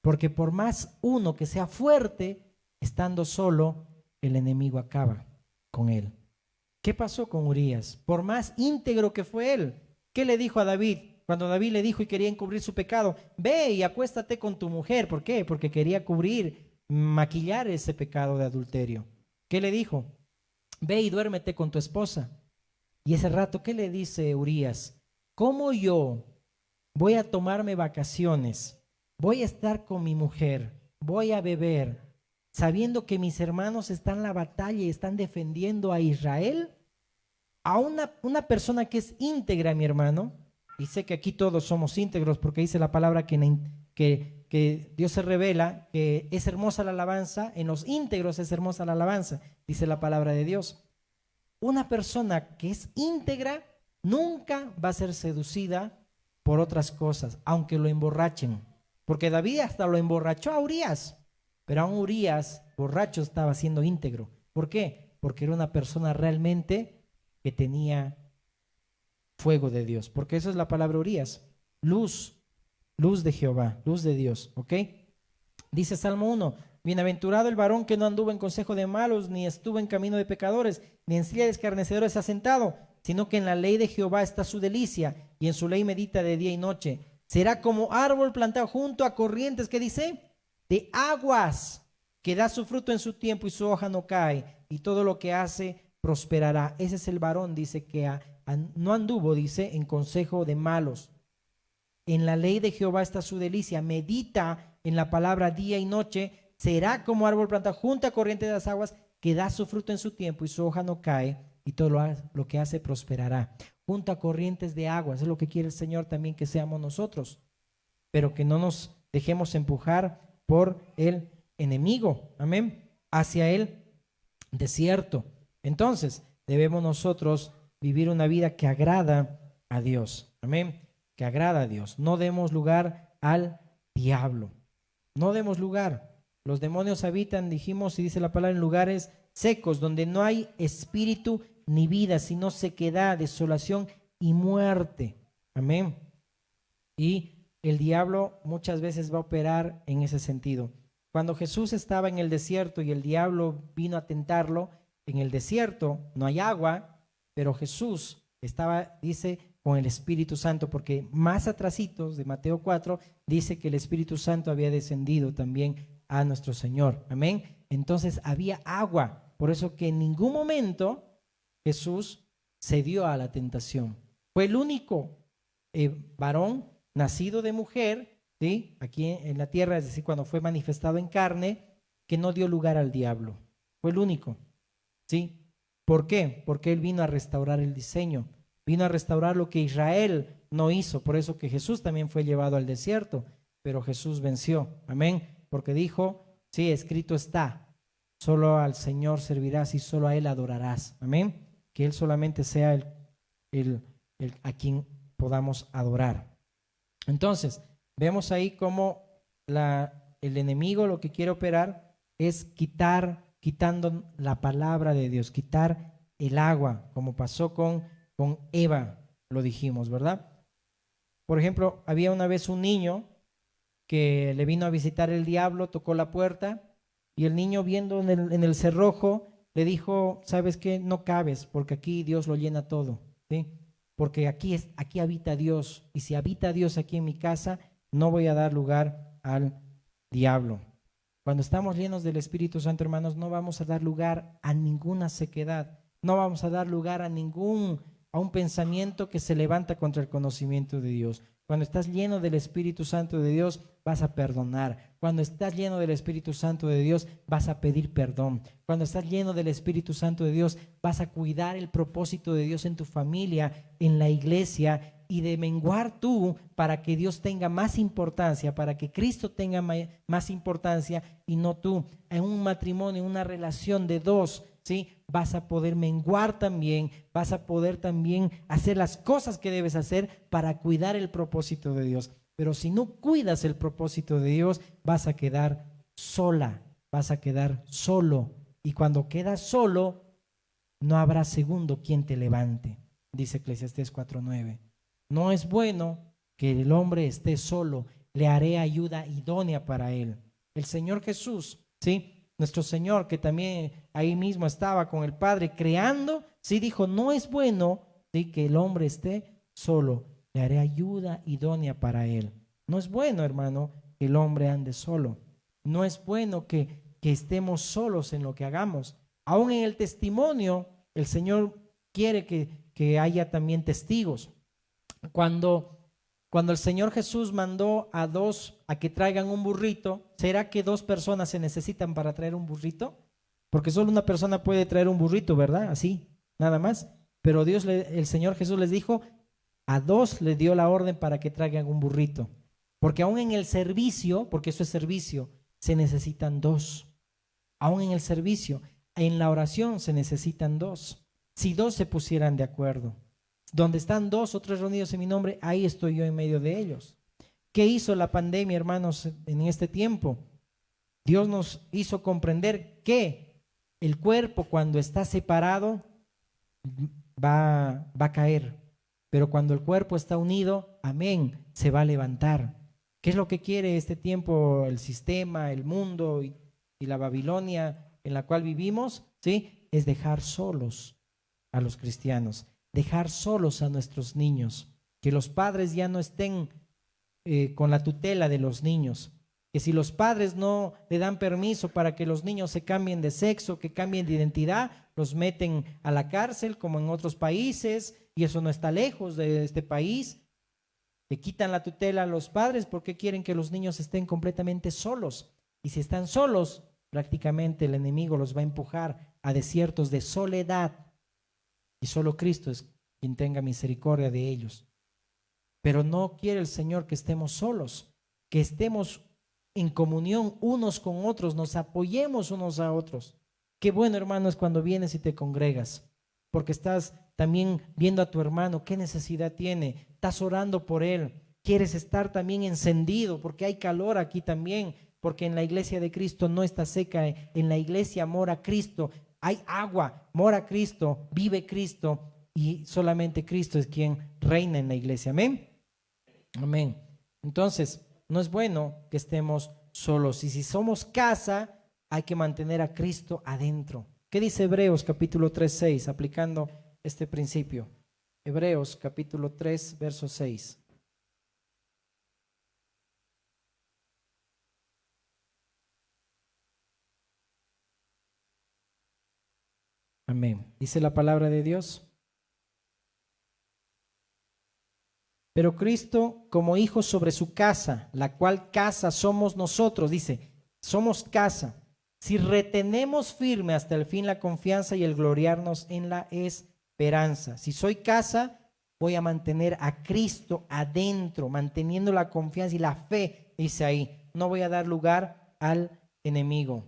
porque por más uno que sea fuerte, estando solo, el enemigo acaba con él. ¿Qué pasó con Urías? Por más íntegro que fue él, ¿qué le dijo a David? Cuando David le dijo y quería encubrir su pecado, ve y acuéstate con tu mujer. ¿Por qué? Porque quería maquillar ese pecado de adulterio. ¿Qué le dijo? Ve y duérmete con tu esposa. Y ese rato, ¿qué le dice Urías? ¿Cómo yo voy a tomarme vacaciones? Voy a estar con mi mujer, voy a beber, sabiendo que mis hermanos están en la batalla y están defendiendo a Israel. A una persona que es íntegra, mi hermano, y sé que aquí todos somos íntegros porque dice la palabra que Dios se revela, que es hermosa la alabanza, en los íntegros es hermosa la alabanza, dice la palabra de Dios. Una persona que es íntegra nunca va a ser seducida por otras cosas, aunque lo emborrachen, porque David hasta lo emborrachó a Urías, pero aún Urías, borracho, estaba siendo íntegro. ¿Por qué? Porque era una persona realmente que tenía fuego de Dios, porque eso es la palabra Urías, luz de Jehová, luz de Dios, ¿ok? Dice Salmo 1, bienaventurado el varón que no anduvo en consejo de malos, ni estuvo en camino de pecadores, ni en silla de escarnecedores se ha sentado, sino que en la ley de Jehová está su delicia, y en su ley medita de día y noche. Será como árbol plantado junto a corrientes, ¿qué dice? De aguas, que da su fruto en su tiempo y su hoja no cae, y todo lo que hace prosperará. Ese es el varón, dice, que no anduvo, dice, en consejo de malos. En la ley de Jehová está su delicia, medita en la palabra día y noche. Será como árbol plantado junto a corriente de las aguas, que da su fruto en su tiempo y su hoja no cae, y todo lo que hace prosperará. Junto a corrientes de aguas, es lo que quiere el Señor también que seamos nosotros, pero que no nos dejemos empujar por el enemigo, amén, hacia el desierto. Entonces, debemos nosotros vivir una vida que agrada a Dios, amén, que agrada a Dios. No demos lugar al diablo, no demos lugar. Los demonios habitan, dijimos, y dice la palabra, en lugares secos, donde no hay espíritu ni vida, sino sequedad, desolación y muerte, amén. Y el diablo muchas veces va a operar en ese sentido. Cuando Jesús estaba en el desierto y el diablo vino a tentarlo, en el desierto no hay agua, pero Jesús estaba, dice, con el Espíritu Santo, porque más atrasitos de Mateo 4 dice que el Espíritu Santo había descendido también a nuestro Señor, amén. Entonces había agua, por eso que en ningún momento Jesús cedió a la tentación. Fue el único varón nacido de mujer, ¿sí?, aquí en la tierra, es decir, cuando fue manifestado en carne, que no dio lugar al diablo. Fue el único, ¿sí? ¿Por qué? Porque él vino a restaurar el diseño, vino a restaurar lo que Israel no hizo. Por eso que Jesús también fue llevado al desierto, pero Jesús venció, amén, porque dijo, sí, escrito está, solo al Señor servirás y solo a Él adorarás, amén, que Él solamente sea el a quien podamos adorar. Entonces, vemos ahí cómo el enemigo lo que quiere operar es quitando la palabra de Dios, quitar el agua, como pasó con Eva, lo dijimos, ¿verdad? Por ejemplo, había una vez un niño que le vino a visitar el diablo, tocó la puerta y el niño, viendo en el cerrojo, le dijo, ¿sabes qué? No cabes, porque aquí Dios lo llena todo, ¿sí? Porque aquí habita Dios, y si habita Dios aquí en mi casa, no voy a dar lugar al diablo. Cuando estamos llenos del Espíritu Santo, hermanos, no vamos a dar lugar a ninguna sequedad, no vamos a dar lugar a un pensamiento que se levanta contra el conocimiento de Dios. Cuando estás lleno del Espíritu Santo de Dios, vas a perdonar. Cuando estás lleno del Espíritu Santo de Dios, vas a pedir perdón. Cuando estás lleno del Espíritu Santo de Dios, vas a cuidar el propósito de Dios en tu familia, en la iglesia, y de menguar tú para que Dios tenga más importancia, para que Cristo tenga más importancia y no tú. En un matrimonio, en una relación de dos, ¿sí? Vas a poder menguar también, vas a poder también hacer las cosas que debes hacer para cuidar el propósito de Dios. Pero si no cuidas el propósito de Dios, vas a quedar sola, vas a quedar solo. Y cuando quedas solo, no habrá segundo quien te levante, dice Eclesiastés 4:9. No es bueno que el hombre esté solo, le haré ayuda idónea para él. El Señor Jesús, ¿sí? Nuestro Señor, que también ahí mismo estaba con el Padre creando, sí dijo, no es bueno, ¿sí?, que el hombre esté solo, le haré ayuda idónea para él. No es bueno, hermano, que el hombre ande solo. No es bueno que estemos solos en lo que hagamos. Aún en el testimonio, el Señor quiere que haya también testigos. Cuando el Señor Jesús mandó a dos a que traigan un burrito, ¿será que dos personas se necesitan para traer un burrito? Porque solo una persona puede traer un burrito, ¿verdad? Así, nada más. Pero el Señor Jesús les dijo, a dos le dio la orden para que traigan un burrito. Porque aún en el servicio, porque eso es servicio, se necesitan dos. Aún en el servicio, en la oración se necesitan dos. Si dos se pusieran de acuerdo. Donde están dos o tres reunidos en mi nombre, ahí estoy yo en medio de ellos. ¿Qué hizo la pandemia, hermanos, en este tiempo? Dios nos hizo comprender que el cuerpo, cuando está separado, va a caer. Pero cuando el cuerpo está unido, amén, se va a levantar. ¿Qué es lo que quiere este tiempo, el sistema, el mundo y la Babilonia en la cual vivimos? ¿Sí? Es dejar solos a los cristianos, dejar solos a nuestros niños, que los padres ya no estén con la tutela de los niños, que si los padres no le dan permiso para que los niños se cambien de sexo, que cambien de identidad, los meten a la cárcel como en otros países, y eso no está lejos de este país. Le quitan la tutela a los padres porque quieren que los niños estén completamente solos, y si están solos, prácticamente el enemigo los va a empujar a desiertos de soledad, y solo Cristo es quien tenga misericordia de ellos. Pero no quiere el Señor que estemos solos, que estemos en comunión unos con otros, nos apoyemos unos a otros. Qué bueno, hermano, es cuando vienes y te congregas, porque estás también viendo a tu hermano qué necesidad tiene, estás orando por él, quieres estar también encendido, porque hay calor aquí también, porque en la iglesia de Cristo no está seca, en la iglesia mora Cristo, hay agua, mora Cristo, vive Cristo, y solamente Cristo es quien reina en la iglesia. Amén. Amén. Entonces, no es bueno que estemos solos. Y si somos casa, hay que mantener a Cristo adentro. ¿Qué dice Hebreos capítulo 3:6? Aplicando este principio. Hebreos capítulo 3, verso 6. Amén. Dice la palabra de Dios. Pero Cristo como hijo sobre su casa, la cual casa somos nosotros, dice, somos casa. Si retenemos firme hasta el fin la confianza y el gloriarnos en la esperanza. Si soy casa, voy a mantener a Cristo adentro, manteniendo la confianza y la fe, dice ahí. No voy a dar lugar al enemigo.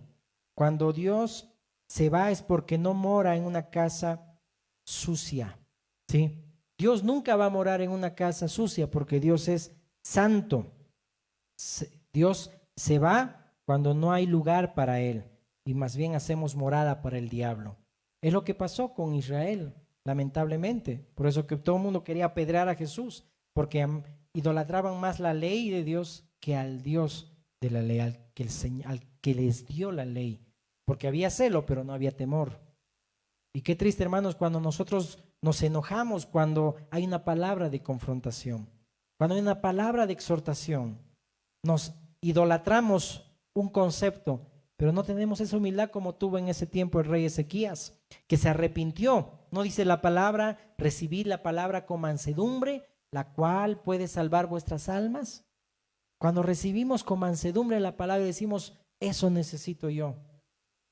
Cuando Dios se va es porque no mora en una casa sucia, ¿sí? Dios nunca va a morar en una casa sucia porque Dios es santo. Dios se va cuando no hay lugar para Él y más bien hacemos morada para el diablo. Es lo que pasó con Israel, lamentablemente. Por eso que todo el mundo quería apedrear a Jesús, porque idolatraban más la ley de Dios que al Dios de la ley, al que les dio la ley. Porque había celo, pero no había temor. Y qué triste, hermanos, cuando nosotros nos enojamos, cuando hay una palabra de confrontación, cuando hay una palabra de exhortación, nos idolatramos un concepto, pero no tenemos esa humildad como tuvo en ese tiempo el rey Ezequías, que se arrepintió. No dice la palabra, recibid la palabra con mansedumbre, la cual puede salvar vuestras almas. Cuando recibimos con mansedumbre la palabra y decimos, eso necesito yo,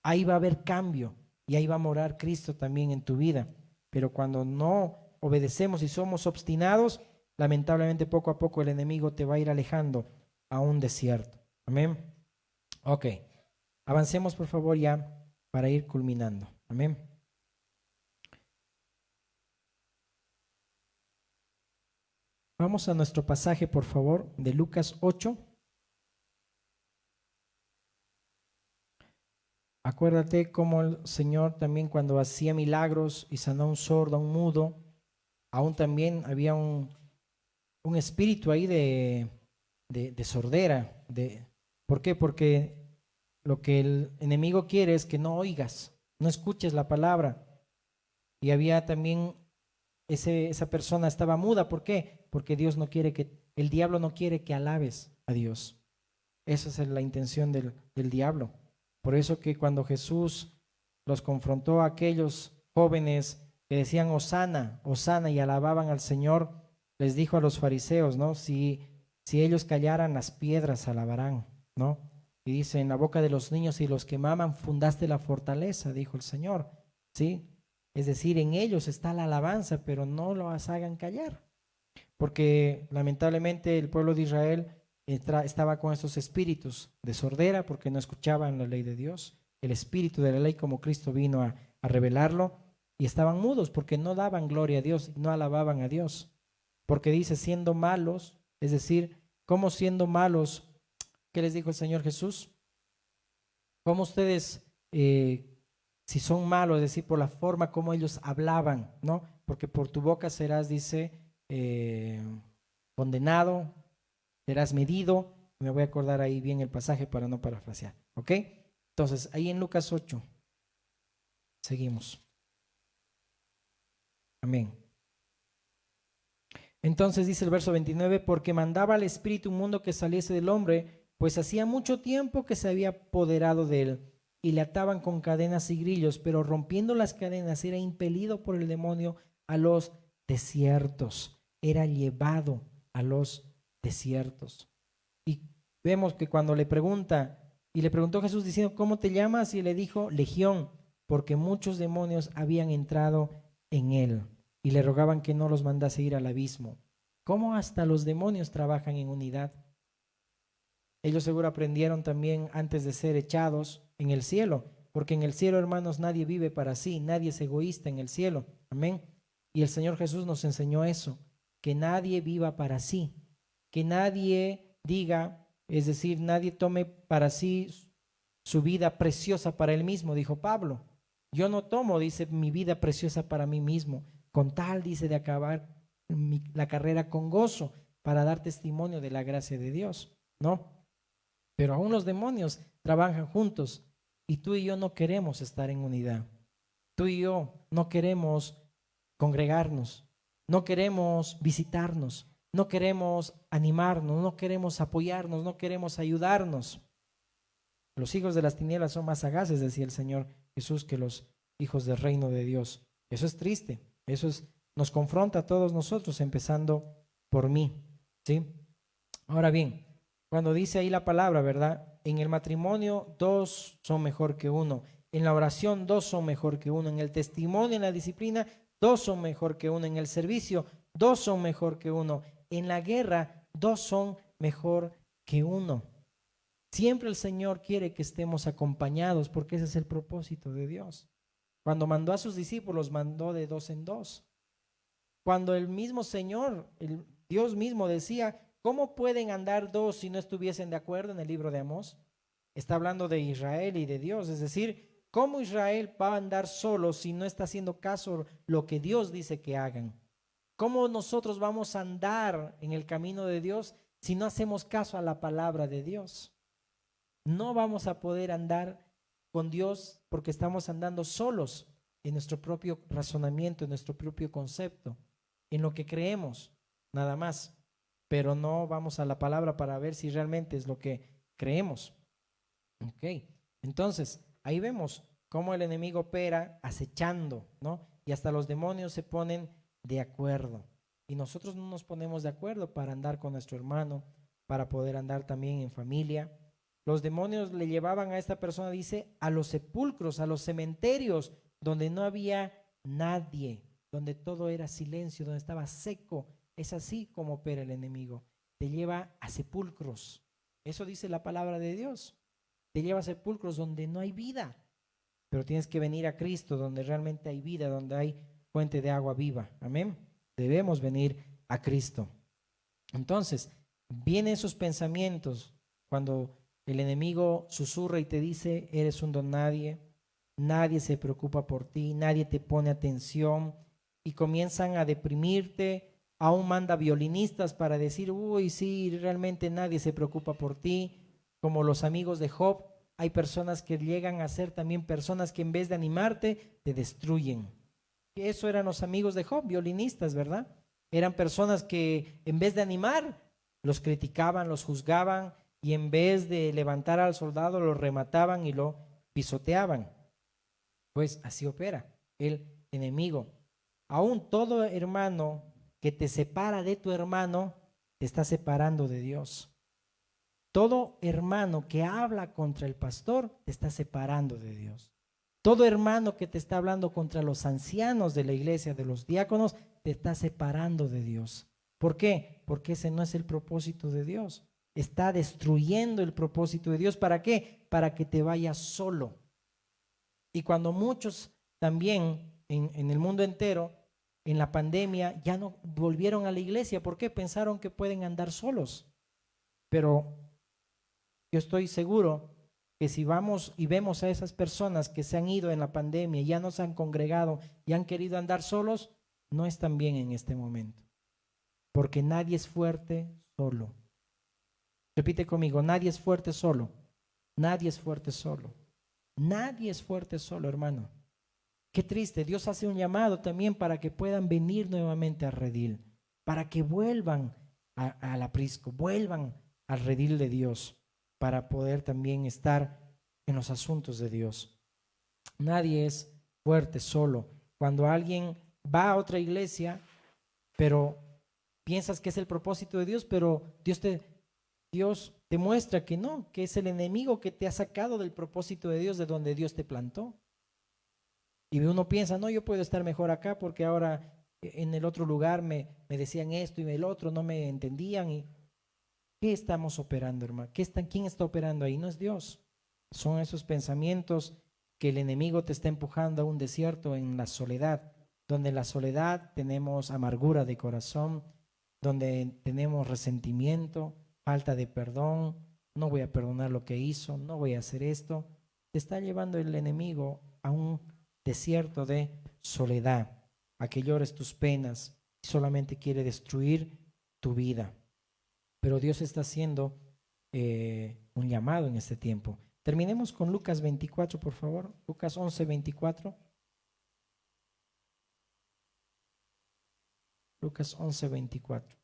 ahí va a haber cambio y ahí va a morar Cristo también en tu vida. Pero cuando no obedecemos y somos obstinados, lamentablemente poco a poco el enemigo te va a ir alejando a un desierto. Amén. Ok, avancemos por favor ya para ir culminando. Amén. Vamos a nuestro pasaje, por favor, de Lucas 8. Acuérdate cómo el Señor también cuando hacía milagros y sanó a un sordo, a un mudo, aún también había un espíritu ahí de sordera. ¿Por qué? Porque lo que el enemigo quiere es que no oigas, no escuches la palabra. Y había también esa persona estaba muda. ¿Por qué? Porque el diablo no quiere que alabes a Dios. Esa es la intención del diablo. Por eso que cuando Jesús los confrontó a aquellos jóvenes que decían Hosana, Hosana y alababan al Señor, les dijo a los fariseos, ¿no? Si ellos callaran, las piedras alabarán, ¿no? Y dice, en la boca de los niños y los que maman fundaste la fortaleza, dijo el Señor, ¿sí? Es decir, en ellos está la alabanza, pero no los hagan callar, porque lamentablemente el pueblo de Israel estaba con estos espíritus de sordera porque no escuchaban la ley de Dios, el espíritu de la ley como Cristo vino a revelarlo, y estaban mudos porque no daban gloria a Dios, no alababan a Dios, porque dice siendo malos, es decir, ¿cómo siendo malos? ¿Qué les dijo el Señor Jesús? ¿Cómo ustedes, si son malos, es decir, por la forma como ellos hablaban, ¿no? Porque por tu boca serás, dice, condenado, serás medido. Me voy a acordar ahí bien el pasaje para no parafrasear, ¿ok? Entonces, ahí en Lucas 8, seguimos. Amén. Entonces dice el verso 29, porque mandaba al espíritu inmundo que saliese del hombre, pues hacía mucho tiempo que se había apoderado de él, y le ataban con cadenas y grillos, pero rompiendo las cadenas era impelido por el demonio a los desiertos, era llevado a los desiertos. Y vemos que cuando le pregunta, y le preguntó Jesús diciendo, ¿cómo te llamas? Y le dijo, Legión, porque muchos demonios habían entrado en él y le rogaban que no los mandase ir al abismo. ¿Cómo hasta los demonios trabajan en unidad? Ellos seguro aprendieron también antes de ser echados en el cielo, porque en el cielo, hermanos, nadie vive para sí, nadie es egoísta en el cielo. Amén. Y el Señor Jesús nos enseñó eso, que nadie viva para sí, que nadie diga, es decir, nadie tome para sí su vida preciosa para él mismo, dijo Pablo. Yo no tomo, dice, mi vida preciosa para mí mismo, con tal, dice, de acabar la carrera con gozo para dar testimonio de la gracia de Dios, ¿no? Pero aún los demonios trabajan juntos y tú y yo no queremos estar en unidad. Tú y yo no queremos congregarnos, no queremos visitarnos, no queremos animarnos, no queremos apoyarnos, no queremos ayudarnos. Los hijos de las tinieblas son más sagaces, decía el Señor Jesús, que los hijos del reino de Dios. Eso es triste, nos confronta a todos nosotros, empezando por mí, ¿sí? Ahora bien, cuando dice ahí la palabra, ¿verdad? En el matrimonio dos son mejor que uno, en la oración dos son mejor que uno, en el testimonio, en la disciplina, dos son mejor que uno, en el servicio, dos son mejor que uno, en la guerra, dos son mejor que uno. Siempre el Señor quiere que estemos acompañados porque ese es el propósito de Dios. Cuando mandó a sus discípulos, mandó de dos en dos. Cuando el mismo Señor, el Dios mismo decía, ¿cómo pueden andar dos si no estuviesen de acuerdo en el libro de Amós? Está hablando de Israel y de Dios, es decir, ¿cómo Israel va a andar solo si no está haciendo caso lo que Dios dice que hagan? ¿Cómo nosotros vamos a andar en el camino de Dios si no hacemos caso a la palabra de Dios? No vamos a poder andar con Dios porque estamos andando solos en nuestro propio razonamiento, en nuestro propio concepto, en lo que creemos, nada más. Pero no vamos a la palabra para ver si realmente es lo que creemos. Ok, entonces ahí vemos cómo el enemigo opera acechando, ¿no? Y hasta los demonios se ponen de acuerdo. Y nosotros no nos ponemos de acuerdo para andar con nuestro hermano, para poder andar también en familia. Los demonios le llevaban a esta persona, dice, a los sepulcros, a los cementerios, donde no había nadie, donde todo era silencio, donde estaba seco. Es así como opera el enemigo. Te lleva a sepulcros. Eso dice la palabra de Dios. Te lleva a sepulcros donde no hay vida. pero tienes que venir a Cristo, donde realmente hay vida, donde hay fuente de agua viva. Amén. Debemos venir a Cristo. Entonces, vienen esos pensamientos cuando el enemigo susurra y te dice, eres un don nadie, nadie se preocupa por ti, nadie te pone atención, y comienzan a deprimirte. Aún manda violinistas para decir, uy, sí, realmente nadie se preocupa por ti, como los amigos de Job. Hay personas que llegan a ser también personas que en vez de animarte, te destruyen. Y eso eran los amigos de Job, violinistas, ¿verdad? Eran personas que en vez de animar, los criticaban, los juzgaban, y en vez de levantar al soldado, lo remataban y lo pisoteaban. Pues así opera el enemigo. Aún todo hermano que te separa de tu hermano, te está separando de Dios. Todo hermano que habla contra el pastor, te está separando de Dios. Todo hermano que te está hablando contra los ancianos de la iglesia, de los diáconos, te está separando de Dios. ¿Por qué? Porque ese no es el propósito de Dios. Está destruyendo el propósito de Dios. ¿Para qué? Para que te vayas solo. Y cuando muchos también en el mundo entero, en la pandemia, ya no volvieron a la iglesia. ¿Por qué? Pensaron que pueden andar solos. Pero yo estoy seguro que si vamos y vemos a esas personas que se han ido en la pandemia, ya no se han congregado y han querido andar solos, no están bien en este momento. Porque nadie es fuerte solo. Repite conmigo, nadie es fuerte solo. Nadie es fuerte solo. Nadie es fuerte solo, hermano. Qué triste. Dios hace un llamado también para que puedan venir nuevamente a redil, para que vuelvan al aprisco, vuelvan al redil de Dios, para poder también estar en los asuntos de Dios. Nadie es fuerte solo. Cuando alguien va a otra iglesia, pero piensas que es el propósito de Dios, pero Dios te muestra que no, que es el enemigo que te ha sacado del propósito de Dios, de donde Dios te plantó. Y uno piensa, no, yo puedo estar mejor acá porque ahora en el otro lugar me decían esto y el otro no me entendían. ¿Y qué estamos operando, hermano? ¿Quién está operando ahí? No es Dios. Son esos pensamientos que el enemigo te está empujando a un desierto en la soledad, donde en la soledad tenemos amargura de corazón, donde tenemos resentimiento, falta de perdón, no voy a perdonar lo que hizo, no voy a hacer esto. Te está llevando el enemigo a un desierto de soledad, a que llores tus penas, y solamente quiere destruir tu vida. Pero Dios está haciendo un llamado en este tiempo. Terminemos con Lucas 24, por favor. Lucas 11, 24. Lucas 11, 24.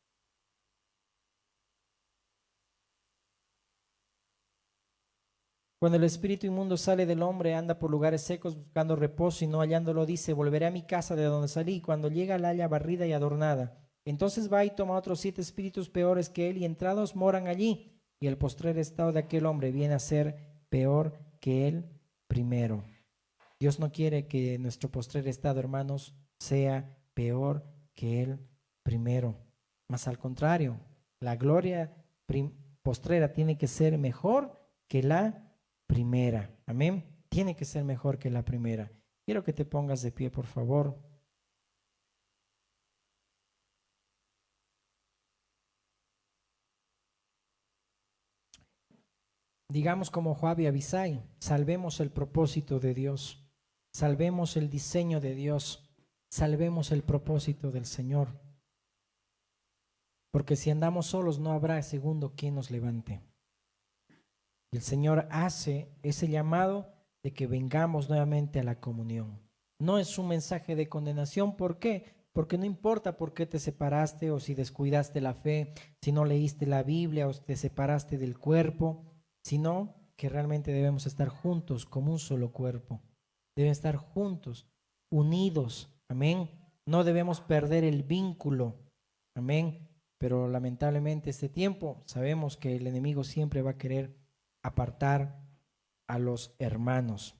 Cuando el espíritu inmundo sale del hombre, anda por lugares secos buscando reposo y no hallándolo, dice, volveré a mi casa de donde salí. Cuando llega, la halla barrida y adornada. Entonces va y toma otros 7 espíritus peores que él y entrados moran allí. Y el postrer estado de aquel hombre viene a ser peor que el primero. Dios no quiere que nuestro postrer estado, hermanos, sea peor que el primero. Más al contrario, la gloria postrera tiene que ser mejor que la primera. Amén. Tiene que ser mejor que la primera. Quiero que te pongas de pie, por favor. Digamos como Joab y Abisai, salvemos el propósito de Dios, salvemos el diseño de Dios, salvemos el propósito del Señor. Porque si andamos solos no habrá segundo quien nos levante. El Señor hace ese llamado de que vengamos nuevamente a la comunión. No es un mensaje de condenación. ¿Por qué? Porque no importa por qué te separaste o si descuidaste la fe, si no leíste la Biblia o te separaste del cuerpo, sino que realmente debemos estar juntos como un solo cuerpo. Deben estar juntos, unidos. Amén. No debemos perder el vínculo. Amén. Pero lamentablemente este tiempo sabemos que el enemigo siempre va a querer apartar a los hermanos,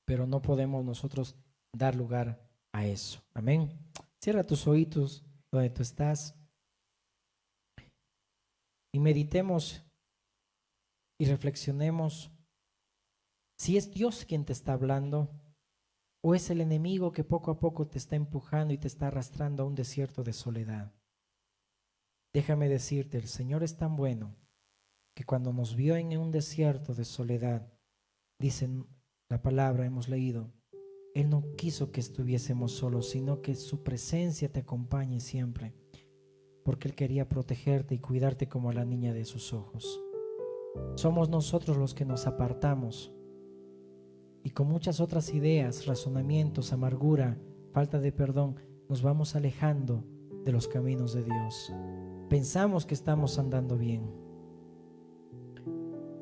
pero no podemos nosotros dar lugar a eso. Amén. Cierra tus oídos donde tú estás y meditemos y reflexionemos si es Dios quien te está hablando o es el enemigo que poco a poco te está empujando y te está arrastrando a un desierto de soledad. Déjame decirte, el Señor es tan bueno que cuando nos vio en un desierto de soledad, dicen la palabra, hemos leído, Él no quiso que estuviésemos solos, sino que su presencia te acompañe siempre, porque Él quería protegerte y cuidarte como a la niña de sus ojos. Somos nosotros los que nos apartamos y con muchas otras ideas, razonamientos, amargura, falta de perdón, nos vamos alejando de los caminos de Dios. Pensamos que estamos andando bien,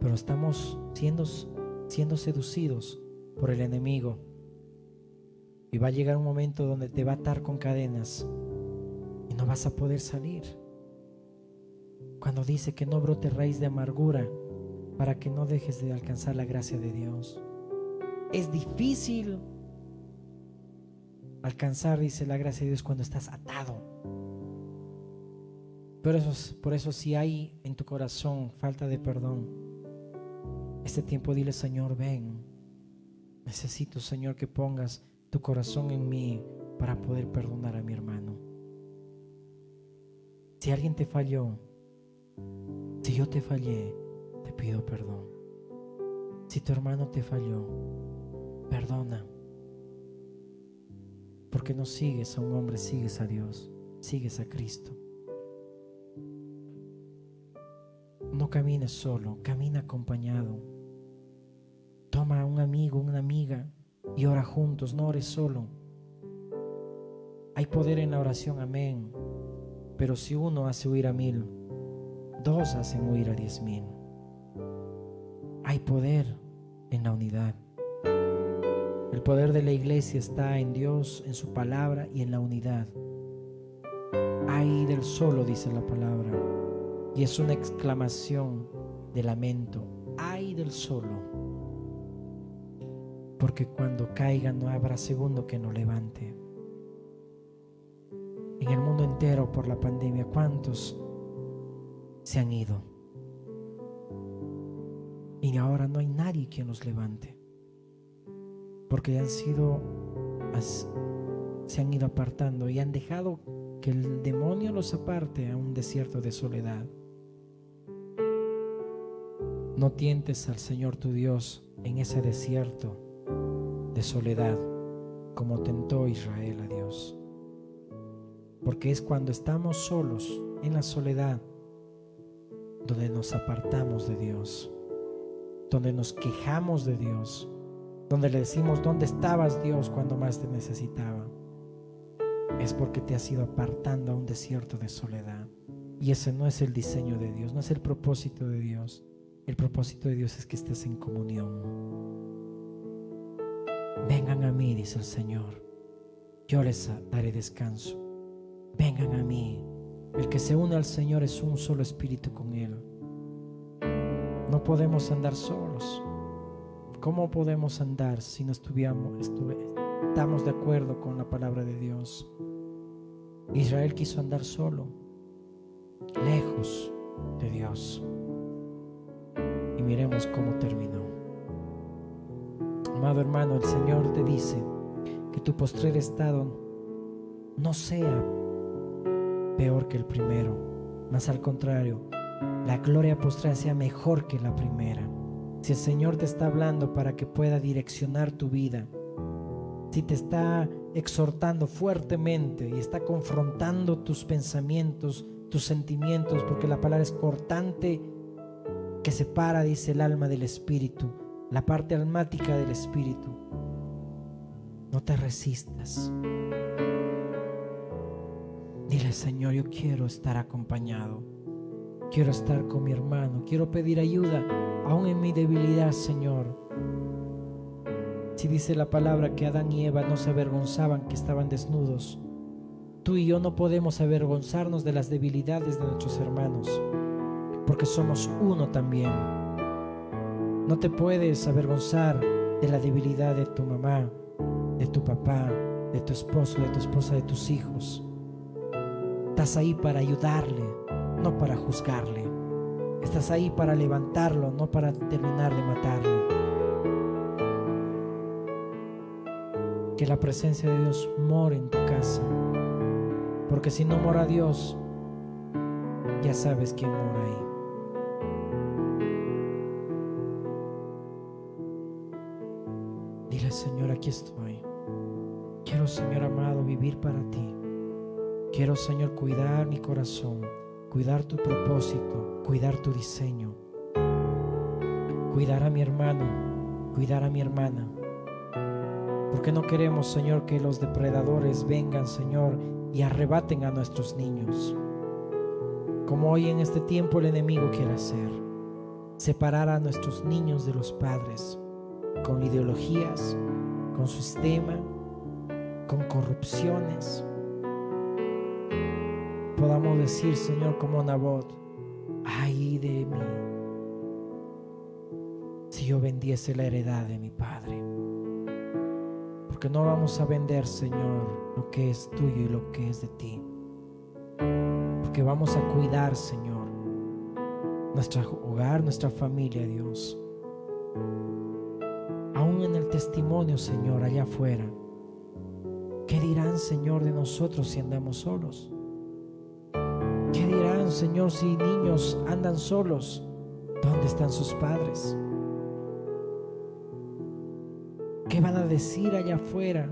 pero estamos siendo seducidos por el enemigo. Y va a llegar un momento donde te va a atar con cadenas y no vas a poder salir. Cuando dice que no brote raíz de amargura para que no dejes de alcanzar la gracia de Dios. Es difícil alcanzar, dice, la gracia de Dios cuando estás atado. Por eso si hay en tu corazón falta de perdón, este tiempo dile, Señor, ven. Necesito, Señor, que pongas tu corazón en mí para poder perdonar a mi hermano. Si alguien te falló, si yo te fallé, te pido perdón. Si tu hermano te falló, perdona. Porque no sigues a un hombre, sigues a Dios, sigues a Cristo. No camines solo, camina acompañado. Toma a un amigo, una amiga y ora juntos, no ores solo. Hay poder en la oración, amén. Pero si uno hace huir a 1000, dos hacen huir a 10,000. Hay poder en la unidad. El poder de la iglesia está en Dios, en su palabra y en la unidad. Ay del solo, dice la palabra, y es una exclamación de lamento. Ay del solo, porque cuando caiga no habrá segundo que no levante. En el mundo entero por la pandemia, ¿cuántos se han ido? Y ahora no hay nadie quien los levante, porque se han ido apartando y han dejado que el demonio los aparte a un desierto de soledad. No tientes al Señor tu Dios en ese desierto de soledad como tentó Israel a Dios, porque es cuando estamos solos en la soledad donde nos apartamos de Dios, donde nos quejamos de Dios, donde le decimos, ¿dónde estabas, Dios, cuando más te necesitaba? Es porque te has ido apartando a un desierto de soledad. Y ese no es el diseño de Dios, no es el propósito de Dios. El propósito de Dios es que estés en comunión. Vengan a mí, dice el Señor, yo les daré descanso. Vengan a mí. El que se une al Señor es un solo espíritu con Él. No podemos andar solos. ¿Cómo podemos andar si no estamos de acuerdo con la palabra de Dios? Israel quiso andar solo, lejos de Dios. Y miremos cómo terminó. Amado hermano, el Señor te dice que tu postrer estado no sea peor que el primero, mas al contrario, la gloria postrera sea mejor que la primera. Si el Señor te está hablando para que pueda direccionar tu vida, si te está exhortando fuertemente y está confrontando tus pensamientos, tus sentimientos, porque la palabra es cortante que separa, dice, el alma del espíritu, la parte almática del espíritu. No te resistas. Dile, Señor, yo quiero estar acompañado, quiero estar con mi hermano, quiero pedir ayuda aún en mi debilidad, Señor. Si dice la palabra que Adán y Eva no se avergonzaban que estaban desnudos, tú y yo no podemos avergonzarnos de las debilidades de nuestros hermanos, porque somos uno también. No te puedes avergonzar de la debilidad de tu mamá, de tu papá, de tu esposo, de tu esposa, de tus hijos. Estás ahí para ayudarle, no para juzgarle. Estás ahí para levantarlo, no para terminar de matarlo. Que la presencia de Dios more en tu casa. Porque si no mora Dios, ya sabes quién mora ahí. Dile, Señor, aquí estoy. Quiero, Señor amado, vivir para ti. Quiero, Señor, cuidar mi corazón, cuidar tu propósito, cuidar tu diseño, cuidar a mi hermano, cuidar a mi hermana. Porque no queremos, Señor, que los depredadores vengan, Señor, y arrebaten a nuestros niños. Como hoy en este tiempo el enemigo quiere hacer. Separar a nuestros niños de los padres. Con ideologías, con sistema, con corrupciones. Podamos decir, Señor, como Nabot: ay de mí, si yo vendiese la heredad de mi padre. Porque no vamos a vender, Señor, lo que es tuyo y lo que es de ti. Porque vamos a cuidar, Señor, nuestro hogar, nuestra familia, Dios. Aún en el testimonio, Señor, allá afuera, ¿qué dirán, Señor, de nosotros si andamos solos? ¿Qué dirán, Señor, si niños andan solos? ¿Dónde están sus padres? ¿Qué van a decir allá afuera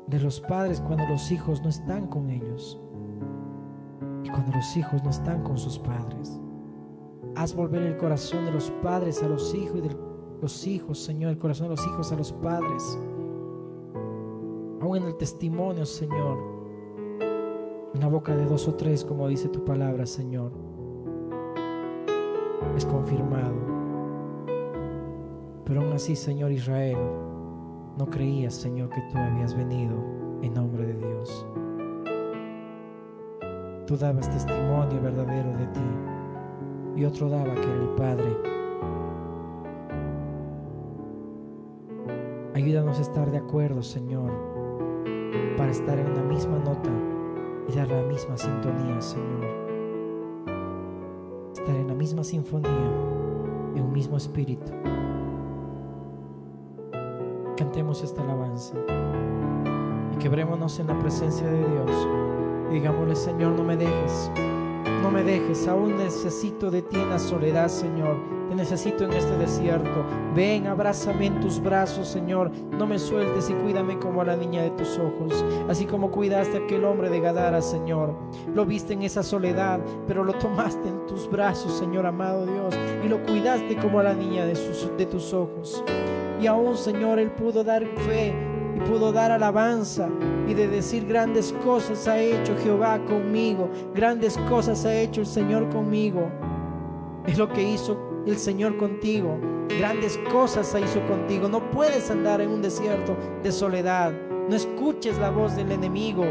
de los padres cuando los hijos no están con ellos? Y cuando los hijos no están con sus padres. Haz volver el corazón de los padres a los hijos y de los hijos, Señor, el corazón de los hijos a los padres. Aún en el testimonio, Señor, en la boca de 2 o 3, como dice tu palabra, Señor, es confirmado. Pero aún así, Señor, Israel no creía, Señor, que tú habías venido en nombre de Dios. Tú dabas testimonio verdadero de ti y otro daba que era el Padre. Ayúdanos a estar de acuerdo, Señor, para estar en la misma nota y dar la misma sintonía, Señor. Estar en la misma sinfonía, en un mismo espíritu. Cantemos esta alabanza y quebrémonos en la presencia de Dios y digámosle: Señor, no me dejes, no me dejes, aún necesito de ti en la soledad, Señor, te necesito en este desierto. Ven, abrázame en tus brazos, Señor, no me sueltes y cuídame como a la niña de tus ojos, así como cuidaste a aquel hombre de Gadara, Señor. Lo viste en esa soledad, pero lo tomaste en tus brazos, Señor amado Dios, y lo cuidaste como a la niña de tus ojos. Y aún, Señor, Él pudo dar fe y pudo dar alabanza y de decir: grandes cosas ha hecho Jehová conmigo, grandes cosas ha hecho el Señor conmigo. Es lo que hizo el Señor contigo, grandes cosas hizo contigo. No puedes andar en un desierto de soledad. No escuches la voz del enemigo,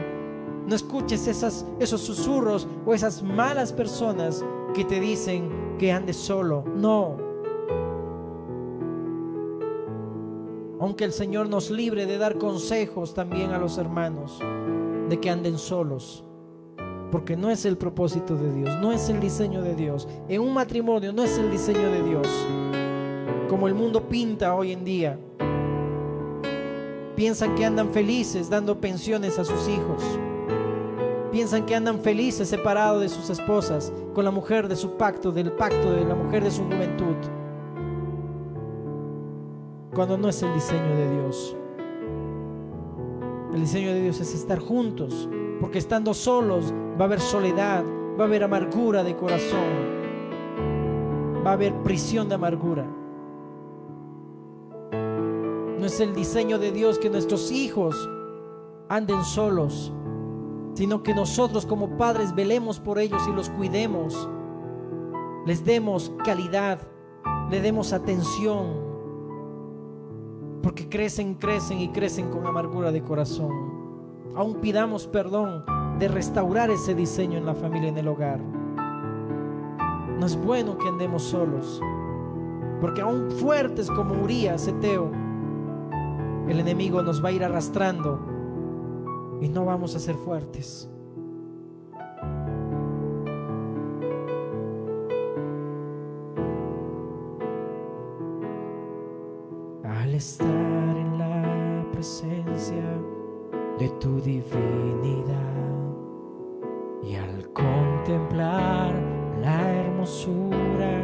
no escuches esos susurros o esas malas personas que te dicen que andes solo. No. Aunque el Señor nos libre de dar consejos también a los hermanos de que anden solos, porque no es el propósito de Dios, no es el diseño de Dios. En un matrimonio no es el diseño de Dios, como el mundo pinta hoy en día. Piensan que andan felices dando pensiones a sus hijos. Piensan que andan felices separados de sus esposas, con la mujer de su pacto, del pacto de la mujer de su juventud, cuando no es el diseño de Dios. El diseño de Dios es estar juntos, porque estando solos va a haber soledad, va a haber amargura de corazón, va a haber prisión de amargura. No es el diseño de Dios que nuestros hijos anden solos, sino que nosotros como padres velemos por ellos y los cuidemos, les demos calidad, les demos atención, porque crecen y crecen con amargura de corazón. Aún pidamos perdón de restaurar ese diseño en la familia, en el hogar. No es bueno que andemos solos, porque aún fuertes como Urías, Eteo, el enemigo nos va a ir arrastrando y no vamos a ser fuertes. Al estar en la tu divinidad, y al contemplar la hermosura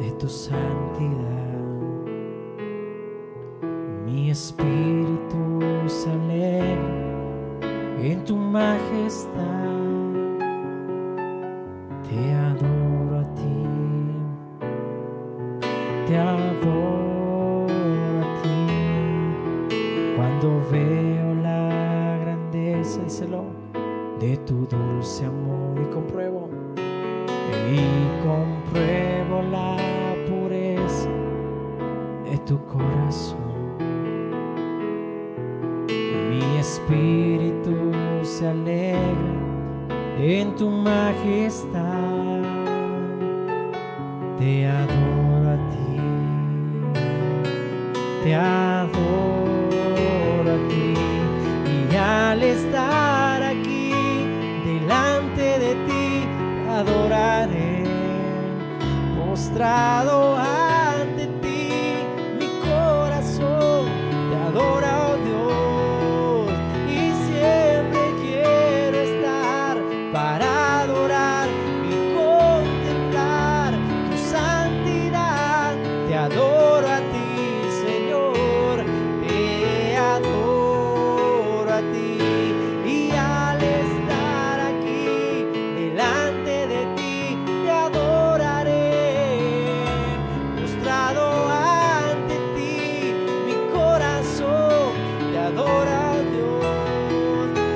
de tu santidad, mi espíritu se alegra en tu majestad. Te adoro a ti, te adoro a ti. Cuando veo la grandeza, díselo, de tu dulce amor, y compruebo la pureza de tu corazón. Mi espíritu se alegra en tu majestad. Te adoro a ti, te adoro a ti, y al estar aquí delante de ti te adoraré, postrado ante ti, mi corazón te adora, oh Dios, y siempre quiero estar para adorar y contemplar tu santidad. Te adoro a ti, Señor, te adoro a ti, y al estar aquí delante de ti te adoraré, postrado ante ti, mi corazón te adora, Dios,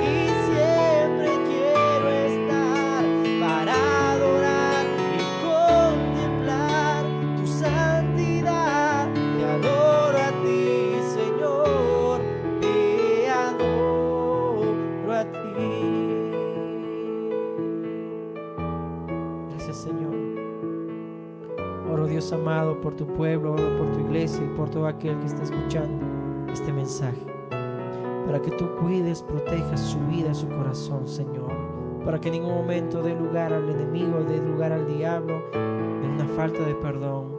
y siempre quiero estar para adorar y contemplar tu santidad. Te adoro a ti, Señor, te adoro a ti. Gracias, Señor. Oro, Dios amado, por tu pueblo, oro por tu iglesia y por todo aquel que está escuchando este mensaje, para que tú cuides, protejas su vida, su corazón, Señor, para que en ningún momento dé lugar al enemigo, dé lugar al diablo, en una falta de perdón,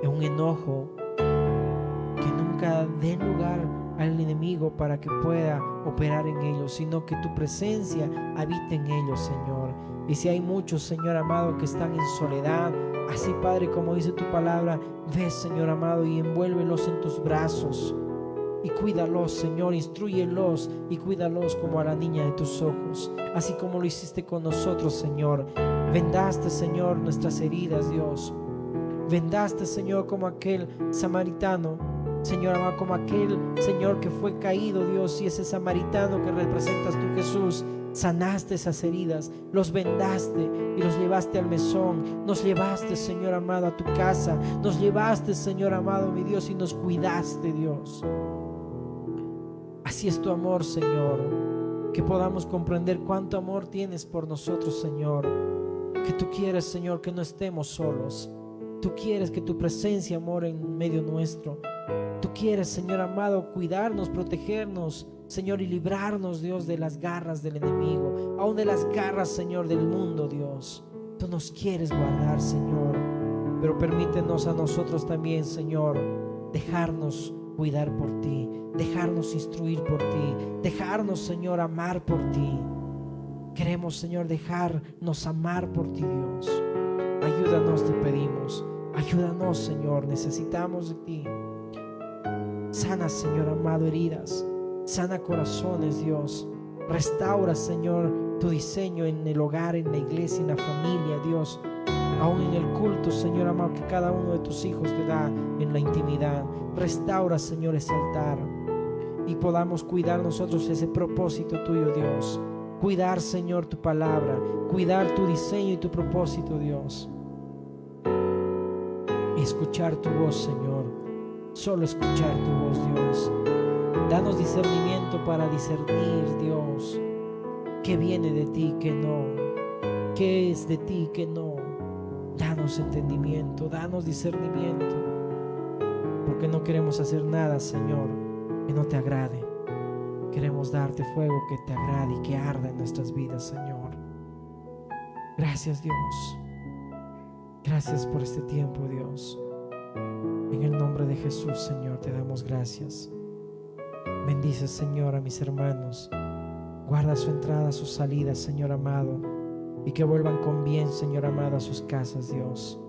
en un enojo, que nunca dé lugar al enemigo para que pueda operar en ellos, sino que tu presencia habite en ellos, Señor. Y si hay muchos, Señor amado, que están en soledad, así, Padre, como dice tu palabra, ve, Señor amado, y envuélvelos en tus brazos y cuídalos, Señor, instrúyelos y cuídalos como a la niña de tus ojos, así como lo hiciste con nosotros, Señor. Vendaste, Señor, nuestras heridas, Dios. Vendaste, Señor, como aquel samaritano, Señor amado, como aquel, Señor, que fue caído, Dios, y ese samaritano que representas tú, Jesús. Sanaste esas heridas, los vendaste y los llevaste al mesón. Nos llevaste, Señor amado, a tu casa. Nos llevaste, Señor amado, mi Dios, y nos cuidaste, Dios. Así es tu amor, Señor. Que podamos comprender cuánto amor tienes por nosotros, Señor. Que tú quieres, Señor, que no estemos solos. Tú quieres que tu presencia more en medio nuestro. Tú quieres, Señor amado, cuidarnos, protegernos, Señor, y librarnos, Dios, de las garras del enemigo, aún de las garras, Señor, del mundo, Dios. Tú nos quieres guardar, Señor, pero permítenos a nosotros también, Señor, dejarnos cuidar por ti, dejarnos instruir por ti, dejarnos, Señor, amar por ti. Queremos, Señor, dejarnos amar por ti, Dios. Ayúdanos, te pedimos. Ayúdanos, Señor, necesitamos de ti. Sana, Señor amado, heridas. Sana corazones, Dios. Restaura, Señor, tu diseño en el hogar, en la iglesia, en la familia, Dios. Aún en el culto, Señor amado, que cada uno de tus hijos te da en la intimidad. Restaura, Señor, ese altar. Y podamos cuidar nosotros ese propósito tuyo, Dios. Cuidar, Señor, tu palabra. Cuidar tu diseño y tu propósito, Dios. Y escuchar tu voz, Señor. Solo escuchar tu voz, Dios. Danos discernimiento para discernir, Dios, qué viene de ti, qué no, qué es de ti, qué no. Danos entendimiento, danos discernimiento, porque no queremos hacer nada, Señor, que no te agrade. Queremos darte fuego que te agrade y que arda en nuestras vidas, Señor. Gracias, Dios. Gracias por este tiempo, Dios. En el nombre de Jesús, Señor, te damos gracias. Bendice, Señor, a mis hermanos. Guarda su entrada, su salida, Señor amado, y que vuelvan con bien, Señor amado, a sus casas, Dios.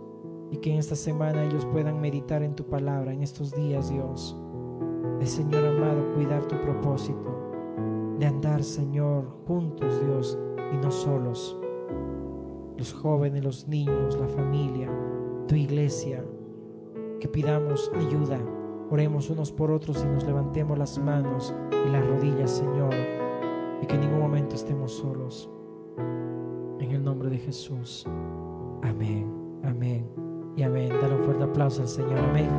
Y que en esta semana ellos puedan meditar en tu palabra, en estos días, Dios. De, Señor amado, cuidar tu propósito, de andar, Señor, juntos, Dios, y no solos. Los jóvenes, los niños, la familia, tu iglesia, que pidamos ayuda. Oremos unos por otros y nos levantemos las manos y las rodillas, Señor, y que en ningún momento estemos solos. En el nombre de Jesús. Amén, amén y amén. Dale un fuerte aplauso al Señor. Amén.